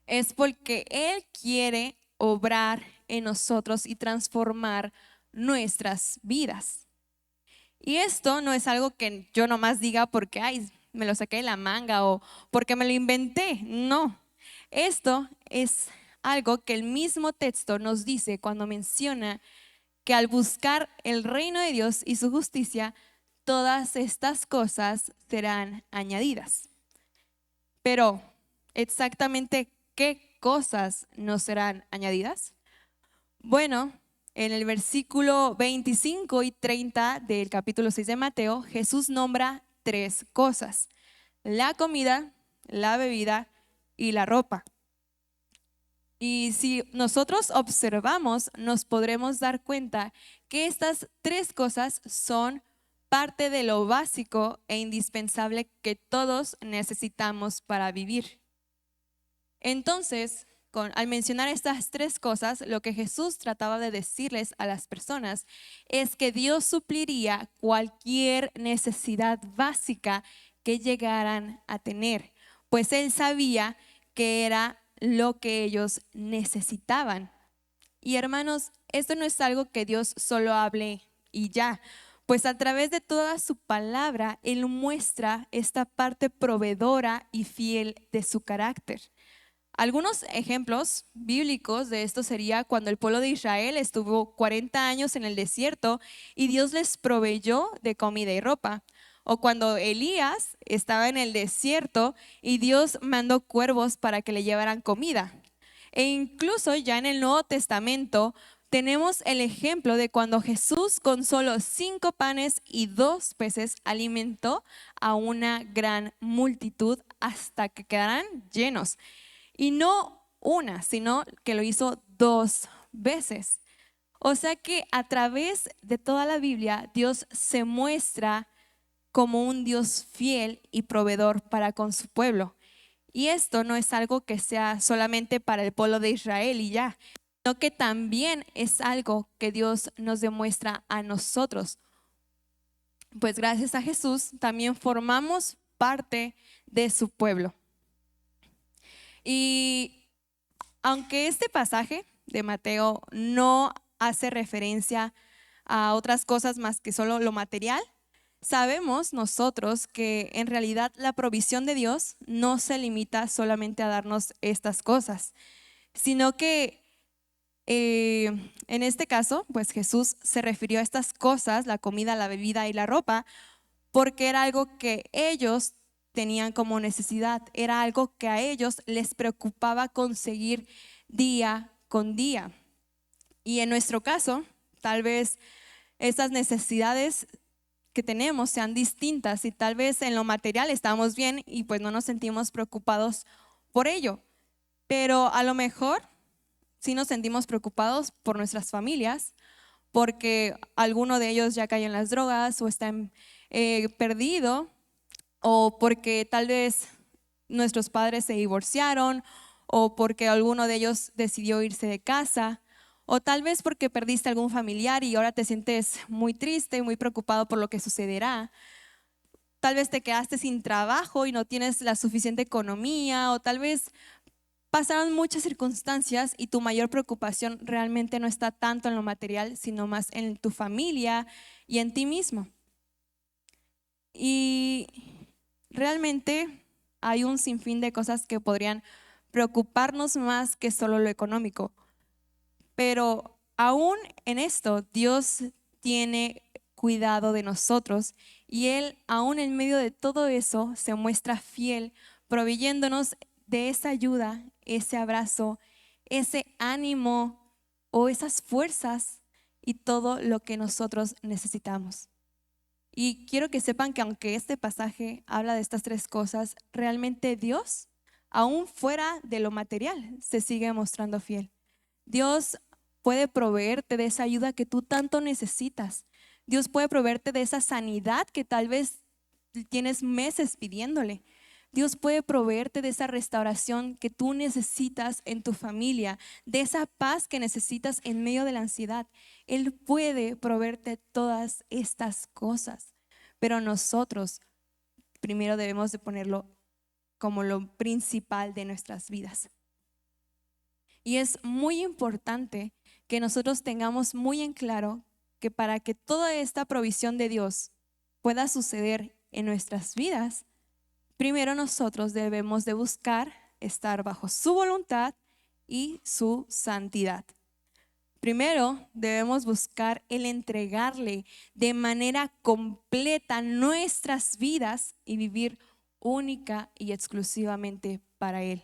es porque Él quiere obrar en nosotros y transformar nuestras vidas. Y esto no es algo que yo nomás diga porque, ay, me lo saqué de la manga o porque me lo inventé. No, esto es algo que el mismo texto nos dice cuando menciona que al buscar el reino de Dios y su justicia, todas estas cosas serán añadidas. Pero, exactamente, ¿qué cosas nos serán añadidas? Bueno, en el versículo 25 y 30 del capítulo 6 de Mateo, Jesús nombra 3 cosas: la comida, la bebida y la ropa. Y si nosotros observamos, nos podremos dar cuenta que estas 3 cosas son parte de lo básico e indispensable que todos necesitamos para vivir. Entonces, al mencionar estas 3 cosas, lo que Jesús trataba de decirles a las personas es que Dios supliría cualquier necesidad básica que llegaran a tener, pues Él sabía que era lo que ellos necesitaban. Y hermanos, esto no es algo que Dios solo hable y ya, pues a través de toda su palabra, Él muestra esta parte proveedora y fiel de su carácter. Algunos ejemplos bíblicos de esto sería cuando el pueblo de Israel estuvo 40 años en el desierto y Dios les proveyó de comida y ropa. O cuando Elías estaba en el desierto y Dios mandó cuervos para que le llevaran comida. E incluso ya en el Nuevo Testamento tenemos el ejemplo de cuando Jesús con solo 5 panes y 2 peces alimentó a una gran multitud hasta que quedaran llenos. Y no una, sino que lo hizo 2 veces. O sea que a través de toda la Biblia, Dios se muestra como un Dios fiel y proveedor para con su pueblo. Y esto no es algo que sea solamente para el pueblo de Israel y ya, sino que también es algo que Dios nos demuestra a nosotros. Pues gracias a Jesús también formamos parte de su pueblo. Y aunque este pasaje de Mateo no hace referencia a otras cosas más que solo lo material, sabemos nosotros que en realidad la provisión de Dios no se limita solamente a darnos estas cosas, sino que en este caso, pues Jesús se refirió a estas cosas, la comida, la bebida y la ropa, porque era algo que ellos tenían como necesidad, era algo que a ellos les preocupaba conseguir día con día. Y en nuestro caso, tal vez esas necesidades que tenemos sean distintas y tal vez en lo material estamos bien y pues no nos sentimos preocupados por ello, pero a lo mejor sí nos sentimos preocupados por nuestras familias, porque alguno de ellos ya cayó en las drogas o está perdido, o porque tal vez nuestros padres se divorciaron, o porque alguno de ellos decidió irse de casa, o tal vez porque perdiste algún familiar y ahora te sientes muy triste y muy preocupado por lo que sucederá. Tal vez te quedaste sin trabajo y no tienes la suficiente economía, o tal vez pasaron muchas circunstancias y tu mayor preocupación realmente no está tanto en lo material, sino más en tu familia y en ti mismo. Y realmente hay un sinfín de cosas que podrían preocuparnos más que solo lo económico. Pero aún en esto, Dios tiene cuidado de nosotros y Él, aún en medio de todo eso, se muestra fiel, proveyéndonos de esa ayuda, ese abrazo, ese ánimo o esas fuerzas y todo lo que nosotros necesitamos. Y quiero que sepan que aunque este pasaje habla de estas 3 cosas, realmente Dios, aún fuera de lo material, se sigue mostrando fiel. Dios puede proveerte de esa ayuda que tú tanto necesitas. Dios puede proveerte de esa sanidad que tal vez tienes meses pidiéndole. Dios puede proveerte de esa restauración que tú necesitas en tu familia, de esa paz que necesitas en medio de la ansiedad. Él puede proveerte todas estas cosas. pero nosotros primero debemos de ponerlo como lo principal de nuestras vidas. Y es muy importante que nosotros tengamos muy en claro que para que toda esta provisión de Dios pueda suceder en nuestras vidas, primero nosotros debemos de buscar estar bajo su voluntad y su santidad. Primero debemos buscar el entregarle de manera completa nuestras vidas y vivir única y exclusivamente para Él.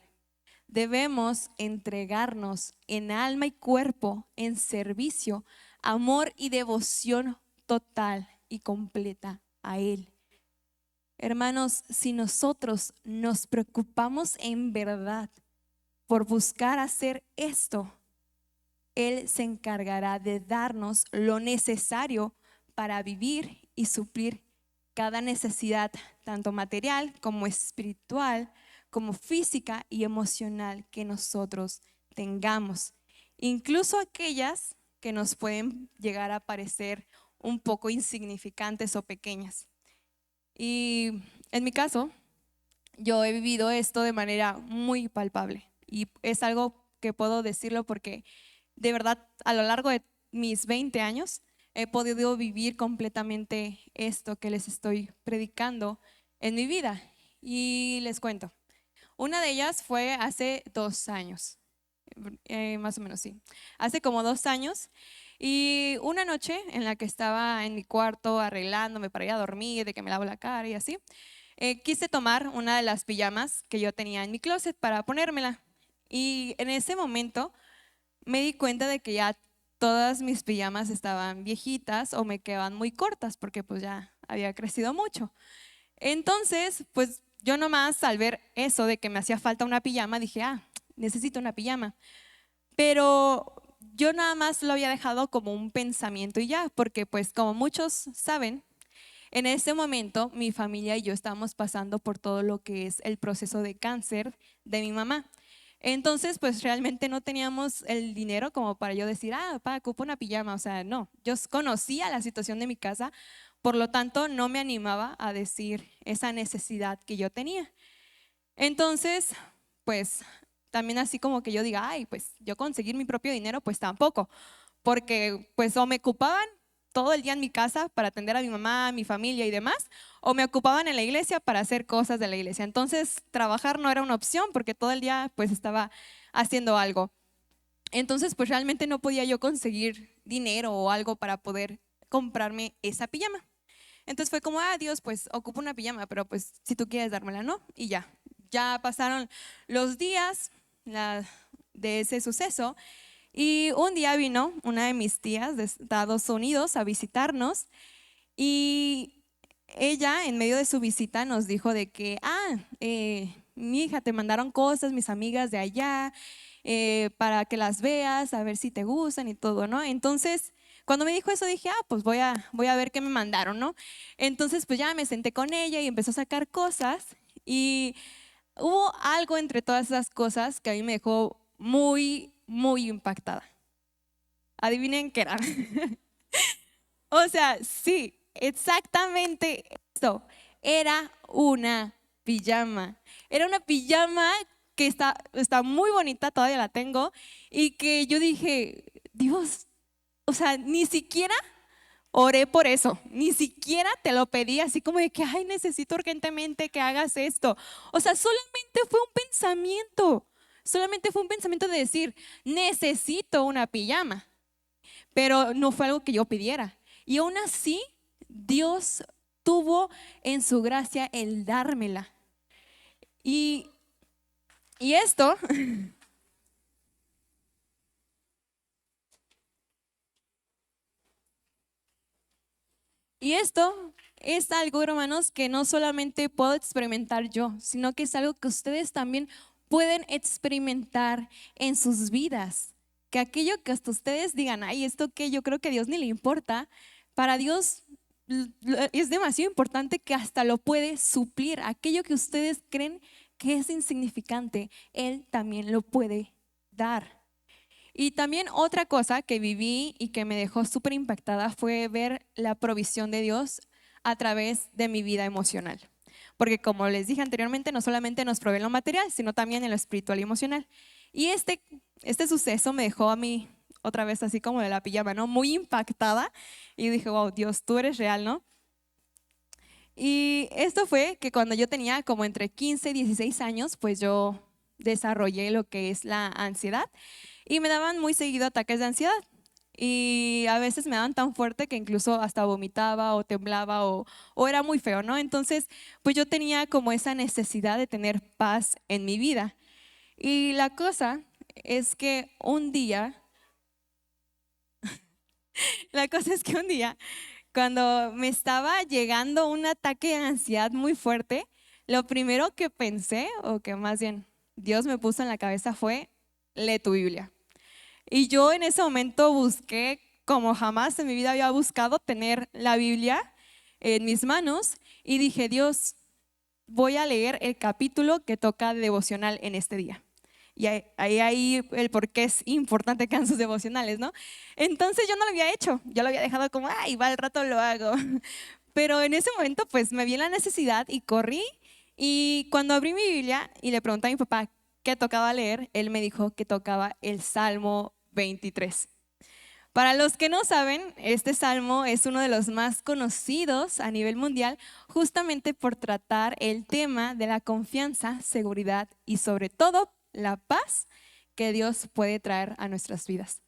Debemos entregarnos en alma y cuerpo, en servicio, amor y devoción total y completa a Él. Hermanos, si nosotros nos preocupamos en verdad por buscar hacer esto, Él se encargará de darnos lo necesario para vivir y suplir cada necesidad, tanto material como espiritual, como física y emocional que nosotros tengamos, incluso aquellas que nos pueden llegar a parecer un poco insignificantes o pequeñas. Y en mi caso, yo he vivido esto de manera muy palpable y es algo que puedo decirlo porque de verdad a lo largo de mis 20 años he podido vivir completamente esto que les estoy predicando en mi vida. Y les cuento, una de ellas fue hace 2 años, más o menos sí, hace como 2 años. Y una noche en la que estaba en mi cuarto arreglándome para ir a dormir, de que me lavo la cara y así, quise tomar una de las pijamas que yo tenía en mi closet para ponérmela. Y en ese momento me di cuenta de que ya todas mis pijamas estaban viejitas o me quedaban muy cortas porque pues ya había crecido mucho. Entonces, pues yo nomás al ver eso de que me hacía falta una pijama, dije, necesito una pijama. Pero yo nada más lo había dejado como un pensamiento y ya, porque pues como muchos saben, en ese momento mi familia y yo estábamos pasando por todo lo que es el proceso de cáncer de mi mamá. Entonces, pues realmente no teníamos el dinero como para yo decir, papá, ocupo una pijama. O sea, no, yo conocía la situación de mi casa, por lo tanto no me animaba a decir esa necesidad que yo tenía. Entonces, pues también así como que yo diga, pues yo conseguir mi propio dinero, pues tampoco, porque pues o me ocupaban todo el día en mi casa para atender a mi mamá, a mi familia y demás, o me ocupaban en la iglesia para hacer cosas de la iglesia. Entonces, trabajar no era una opción porque todo el día pues estaba haciendo algo. Entonces, pues realmente no podía yo conseguir dinero o algo para poder comprarme esa pijama. Entonces fue como, Dios, pues ocupo una pijama, pero pues si tú quieres dármela, ¿no? Y ya pasaron los días de ese suceso. Y un día vino una de mis tías de Estados Unidos a visitarnos y ella en medio de su visita nos dijo de que, mi hija, te mandaron cosas, mis amigas de allá, para que las veas, a ver si te gustan y todo, ¿no? Entonces, cuando me dijo eso dije, pues voy a ver qué me mandaron, ¿no? Entonces, pues ya me senté con ella y empezó a sacar cosas y hubo algo entre todas esas cosas que a mí me dejó muy, muy impactada. Adivinen qué era. O sea, sí, exactamente eso. Era una pijama. Era una pijama que está muy bonita, todavía la tengo, y que yo dije, Dios, o sea, ni siquiera oré por eso, ni siquiera te lo pedí así como de que, necesito urgentemente que hagas esto. O sea, solamente fue un pensamiento de decir, necesito una pijama, pero no fue algo que yo pidiera. Y aún así, Dios tuvo en su gracia el dármela. Y esto, y esto es algo, hermanos, que no solamente puedo experimentar yo, sino que es algo que ustedes también pueden experimentar en sus vidas. Que aquello que hasta ustedes digan, esto que yo creo que a Dios ni le importa, para Dios es demasiado importante que hasta lo puede suplir. Aquello que ustedes creen que es insignificante, Él también lo puede dar. Y también otra cosa que viví y que me dejó súper impactada fue ver la provisión de Dios a través de mi vida emocional. Porque como les dije anteriormente, no solamente nos provee en lo material, sino también en lo espiritual y emocional. Y este suceso me dejó a mí otra vez así como de la pijama, ¿no? Muy impactada. Y dije, wow, Dios, tú eres real, ¿no? Y esto fue que cuando yo tenía como entre 15 y 16 años, pues yo desarrollé lo que es la ansiedad y me daban muy seguido ataques de ansiedad. Y a veces me daban tan fuerte que incluso hasta vomitaba o temblaba o era muy feo, ¿no? Entonces, pues yo tenía como esa necesidad de tener paz en mi vida. Y la cosa es que un día, la cosa es que un día cuando me estaba llegando un ataque de ansiedad muy fuerte, lo primero que pensé, o que más bien Dios me puso en la cabeza fue, lee tu Biblia. Y yo en ese momento busqué, como jamás en mi vida había buscado, tener la Biblia en mis manos y dije, Dios, voy a leer el capítulo que toca de devocional en este día. Y ahí el por qué es importante que hagan sus devocionales, ¿no? Entonces yo no lo había hecho, yo lo había dejado como, ay, va, al rato lo hago. Pero en ese momento pues me vi la necesidad y corrí. Y cuando abrí mi Biblia y le pregunté a mi papá qué tocaba leer, él me dijo que tocaba el Salmo 23. Para los que no saben, este salmo es uno de los más conocidos a nivel mundial, justamente por tratar el tema de la confianza, seguridad y sobre todo la paz que Dios puede traer a nuestras vidas.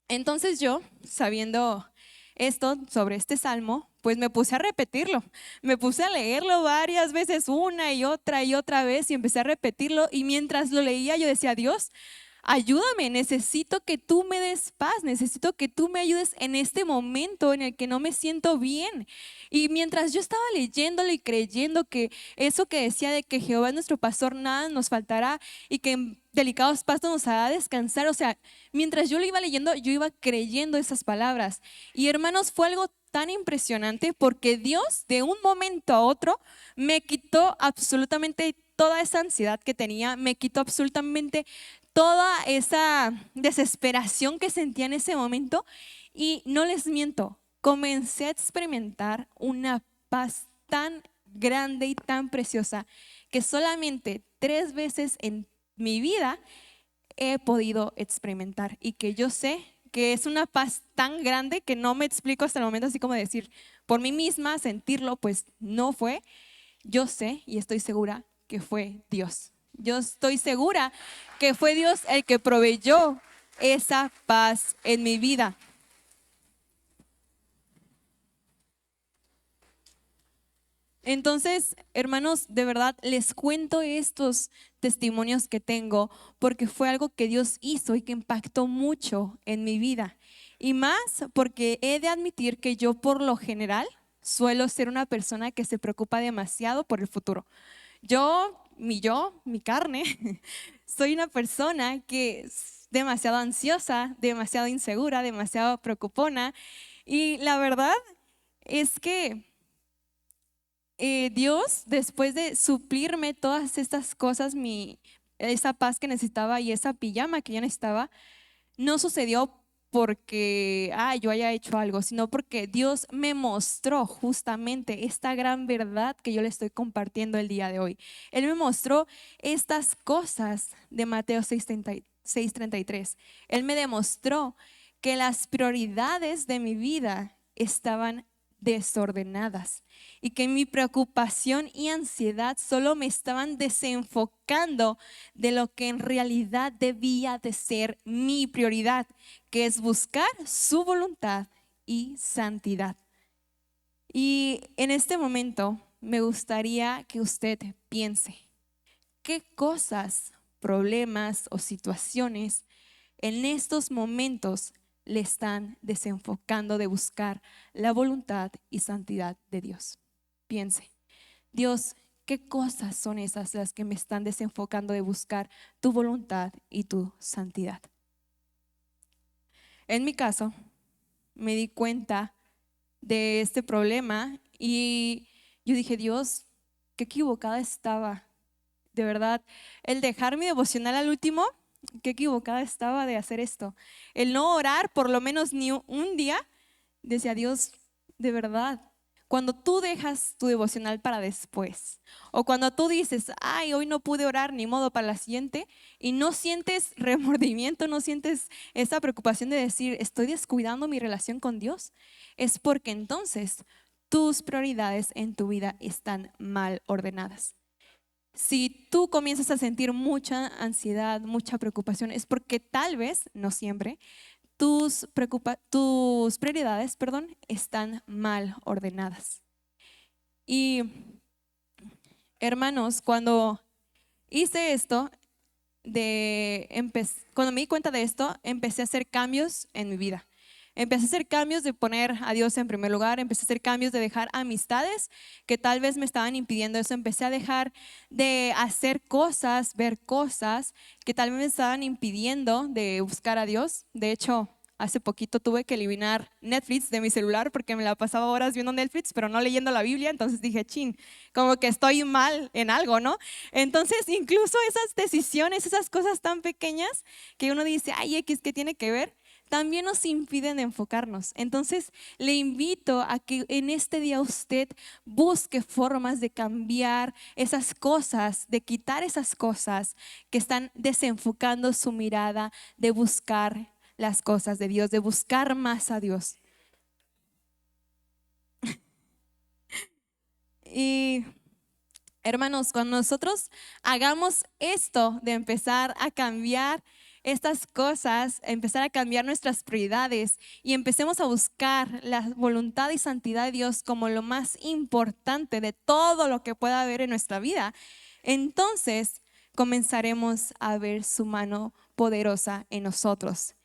Entonces yo, sabiendo esto sobre este salmo, pues me puse a repetirlo, me puse a leerlo varias veces, una y otra vez, y empecé a repetirlo. Y mientras lo leía yo decía, Dios, ayúdame, necesito que tú me des paz, necesito que tú me ayudes en este momento en el que no me siento bien. Y mientras yo estaba leyéndolo y creyendo que eso que decía de que Jehová es nuestro pastor, nada nos faltará y que en delicados pastos nos hará descansar, o sea, mientras yo lo iba leyendo, yo iba creyendo esas palabras. Y hermanos, fue algo tan impresionante porque Dios de un momento a otro me quitó absolutamente toda esa ansiedad que tenía, me quitó absolutamente toda esa desesperación que sentía en ese momento. Y no les miento, comencé a experimentar una paz tan grande y tan preciosa que solamente 3 veces en mi vida he podido experimentar y que yo sé que es una paz tan grande que no me explico hasta el momento, así como decir por mí misma, sentirlo, pues no fue. Yo sé y estoy segura que fue Dios. Yo estoy segura que fue Dios el que proveyó esa paz en mi vida. Entonces, hermanos, de verdad les cuento estos testimonios que tengo porque fue algo que Dios hizo y que impactó mucho en mi vida. Y más porque he de admitir que yo por lo general suelo ser una persona que se preocupa demasiado por el futuro. Mi carne, soy una persona que es demasiado ansiosa, demasiado insegura, demasiado preocupona. Y la verdad es que Dios, después de suplirme todas estas cosas, esa paz que necesitaba y esa pijama que yo necesitaba, no sucedió porque yo haya hecho algo, sino porque Dios me mostró justamente esta gran verdad que yo le estoy compartiendo el día de hoy. Él me mostró estas cosas de Mateo 6:33. Él me demostró que las prioridades de mi vida estaban desordenadas y que mi preocupación y ansiedad solo me estaban desenfocando de lo que en realidad debía de ser mi prioridad, que es buscar su voluntad y santidad. Y en este momento me gustaría que usted piense qué cosas, problemas o situaciones en estos momentos le están desenfocando de buscar la voluntad y santidad de Dios. Piense, Dios, ¿qué cosas son esas las que me están desenfocando de buscar tu voluntad y tu santidad? En mi caso, me di cuenta de este problema y yo dije, Dios, qué equivocada estaba. De verdad, el dejar mi devocional al último, qué equivocada estaba de hacer esto. El no orar por lo menos ni un día, decía Dios, de verdad, Cuando tú dejas tu devocional para después, o cuando tú dices, ay, hoy no pude orar, ni modo para la siguiente, y no sientes remordimiento, no sientes esa preocupación de decir, estoy descuidando mi relación con Dios, es porque entonces tus prioridades en tu vida están mal ordenadas. Si tú comienzas a sentir mucha ansiedad, mucha preocupación, es porque tal vez, no siempre, tus prioridades, perdón, están mal ordenadas. Y hermanos, cuando hice esto, cuando me di cuenta de esto, empecé a hacer cambios en mi vida. Empecé a hacer cambios de poner a Dios en primer lugar, empecé a hacer cambios de dejar amistades que tal vez me estaban impidiendo eso, empecé a dejar de hacer cosas, ver cosas que tal vez me estaban impidiendo de buscar a Dios. De hecho, hace poquito tuve que eliminar Netflix de mi celular porque me la pasaba horas viendo Netflix, pero no leyendo la Biblia, entonces dije, chin, como que estoy mal en algo, ¿no? Entonces, incluso esas decisiones, esas cosas tan pequeñas que uno dice, ay, X, ¿qué tiene que ver? También nos impiden enfocarnos. Entonces, le invito a que en este día usted busque formas de cambiar esas cosas, de quitar esas cosas que están desenfocando su mirada, de buscar las cosas de Dios, de buscar más a Dios. Y hermanos, cuando nosotros hagamos esto de empezar a cambiar estas cosas, empezar a cambiar nuestras prioridades y empecemos a buscar la voluntad y santidad de Dios como lo más importante de todo lo que pueda haber en nuestra vida, entonces comenzaremos a ver su mano poderosa en nosotros.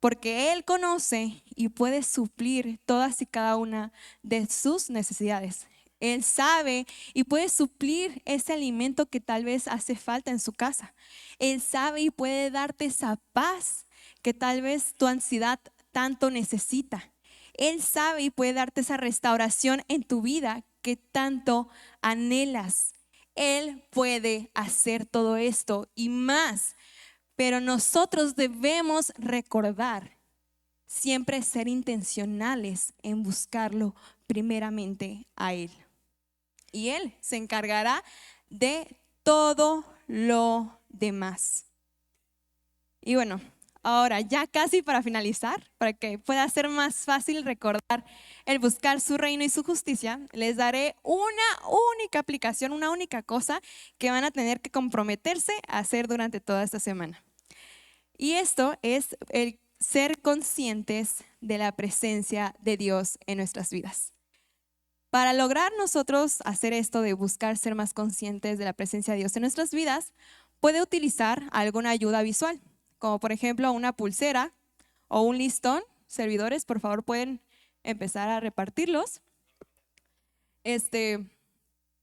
Porque Él conoce y puede suplir todas y cada una de sus necesidades. Él sabe y puede suplir ese alimento que tal vez hace falta en su casa. Él sabe y puede darte esa paz que tal vez tu ansiedad tanto necesita. Él sabe y puede darte esa restauración en tu vida que tanto anhelas. Él puede hacer todo esto y más. Pero nosotros debemos recordar, siempre ser intencionales en buscarlo primeramente a Él. Y Él se encargará de todo lo demás. Y bueno, ahora ya casi para finalizar, para que pueda ser más fácil recordar el buscar su reino y su justicia, les daré una única aplicación, una única cosa que van a tener que comprometerse a hacer durante toda esta semana. Y esto es el ser conscientes de la presencia de Dios en nuestras vidas. Para lograr nosotros hacer esto de buscar ser más conscientes de la presencia de Dios en nuestras vidas, puede utilizar alguna ayuda visual, como por ejemplo una pulsera o un listón. Servidores, por favor, pueden empezar a repartirlos.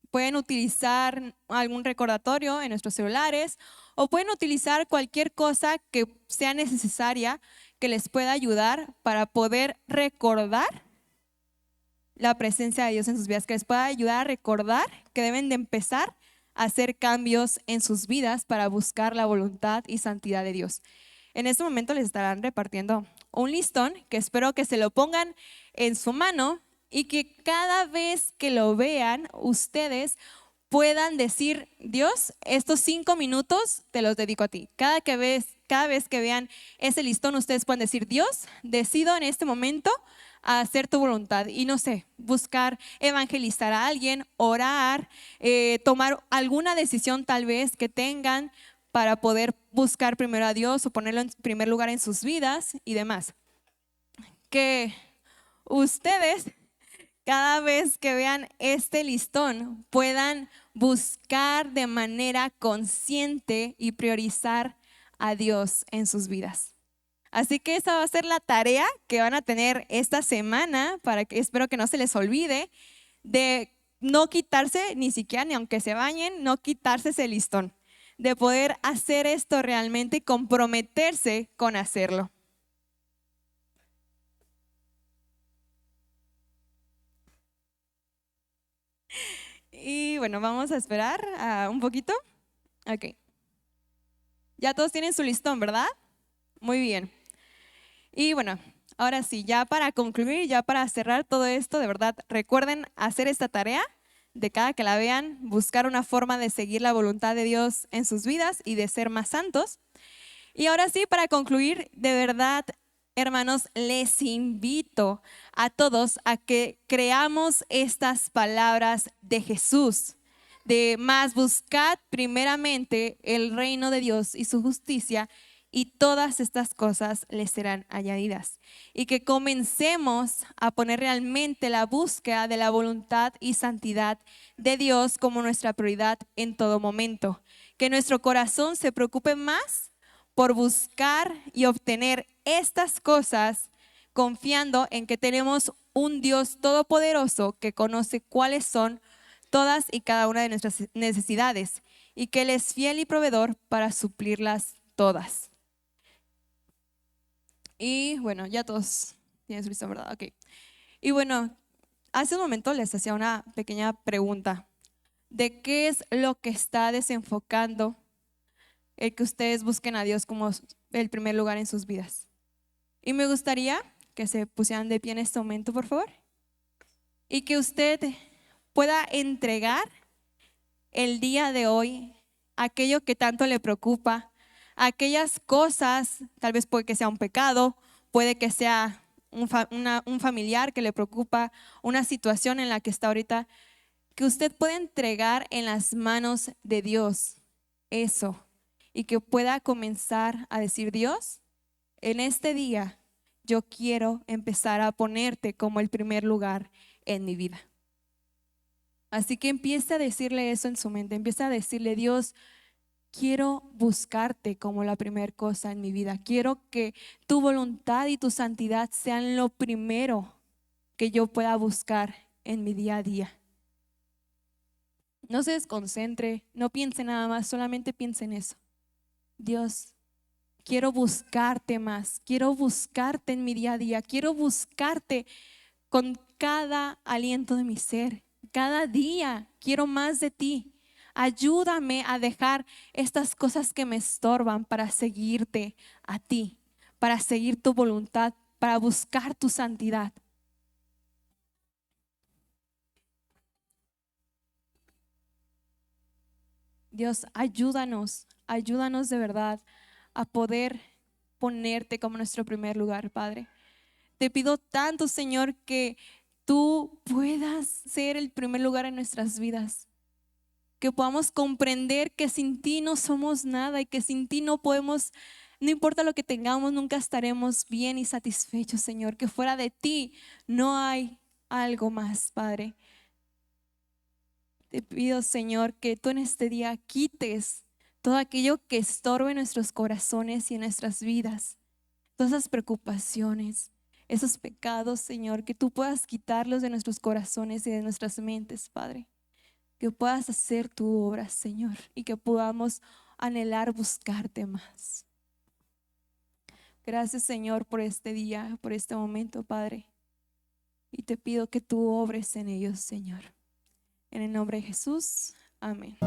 Pueden utilizar algún recordatorio en nuestros celulares o pueden utilizar cualquier cosa que sea necesaria que les pueda ayudar para poder recordar la presencia de Dios en sus vidas, que les pueda ayudar a recordar que deben de empezar a hacer cambios en sus vidas para buscar la voluntad y santidad de Dios. En este momento les estarán repartiendo un listón que espero que se lo pongan en su mano y que cada vez que lo vean, ustedes puedan decir, Dios, estos 5 minutos te los dedico a ti. Cada vez que vean ese listón, ustedes pueden decir, Dios, decido en este momento a hacer tu voluntad. Y no sé, buscar evangelizar a alguien, orar, tomar alguna decisión tal vez que tengan para poder buscar primero a Dios o ponerlo en primer lugar en sus vidas y demás. Que ustedes, cada vez que vean este listón, puedan buscar de manera consciente y priorizar a Dios en sus vidas. Así que esa va a ser la tarea que van a tener esta semana, para que espero que no se les olvide, de no quitarse, ni siquiera ni aunque se bañen, no quitarse ese listón, de poder hacer esto realmente y comprometerse con hacerlo. Y bueno, vamos a esperar un poquito. Ok. Ya todos tienen su listón, ¿verdad? Muy bien. Y bueno, ahora sí, ya para concluir, ya para cerrar todo esto, de verdad, recuerden hacer esta tarea de cada que la vean, buscar una forma de seguir la voluntad de Dios en sus vidas y de ser más santos. Y ahora sí, para concluir, de verdad, hermanos, les invito a todos a que creamos estas palabras de Jesús, de más buscad primeramente el reino de Dios y su justicia, y todas estas cosas les serán añadidas. Y que comencemos a poner realmente la búsqueda de la voluntad y santidad de Dios como nuestra prioridad en todo momento. Que nuestro corazón se preocupe más por buscar y obtener estas cosas, confiando en que tenemos un Dios todopoderoso que conoce cuáles son todas y cada una de nuestras necesidades y que Él es fiel y proveedor para suplirlas todas. Y bueno, ya todos tienen su lista, ¿verdad? Ok. Y bueno, hace un momento les hacía una pequeña pregunta de qué es lo que está desenfocando el que ustedes busquen a Dios como el primer lugar en sus vidas. Y me gustaría que se pusieran de pie en este momento, por favor, y que usted pueda entregar el día de hoy aquello que tanto le preocupa, aquellas cosas, tal vez puede que sea un pecado, puede que sea un familiar que le preocupa, una situación en la que está ahorita, que usted pueda entregar en las manos de Dios eso y que pueda comenzar a decir: Dios, en este día yo quiero empezar a ponerte como el primer lugar en mi vida. Así que empieza a decirle eso en su mente, empieza a decirle: Dios, quiero buscarte como la primera cosa en mi vida. Quiero que tu voluntad y tu santidad sean lo primero que yo pueda buscar en mi día a día. No se desconcentre, no piense nada más, solamente piense en eso. Dios, quiero buscarte más, quiero buscarte en mi día a día, quiero buscarte con cada aliento de mi ser. Cada día quiero más de ti. Ayúdame a dejar estas cosas que me estorban para seguirte a ti, para seguir tu voluntad, para buscar tu santidad. Dios, ayúdanos, ayúdanos de verdad a poder ponerte como nuestro primer lugar, Padre. Te pido tanto, Señor, que tú puedas ser el primer lugar en nuestras vidas. Que podamos comprender que sin ti no somos nada y que sin ti no podemos, no importa lo que tengamos, nunca estaremos bien y satisfechos, Señor. Que fuera de ti no hay algo más, Padre. Te pido, Señor, que tú en este día quites todo aquello que estorbe nuestros corazones y en nuestras vidas, todas esas preocupaciones, esos pecados, Señor, que tú puedas quitarlos de nuestros corazones y de nuestras mentes, Padre. Que puedas hacer tu obra, Señor, y que podamos anhelar buscarte más. Gracias, Señor, por este día, por este momento, Padre. Y te pido que tú obres en ellos, Señor. En el nombre de Jesús, amén.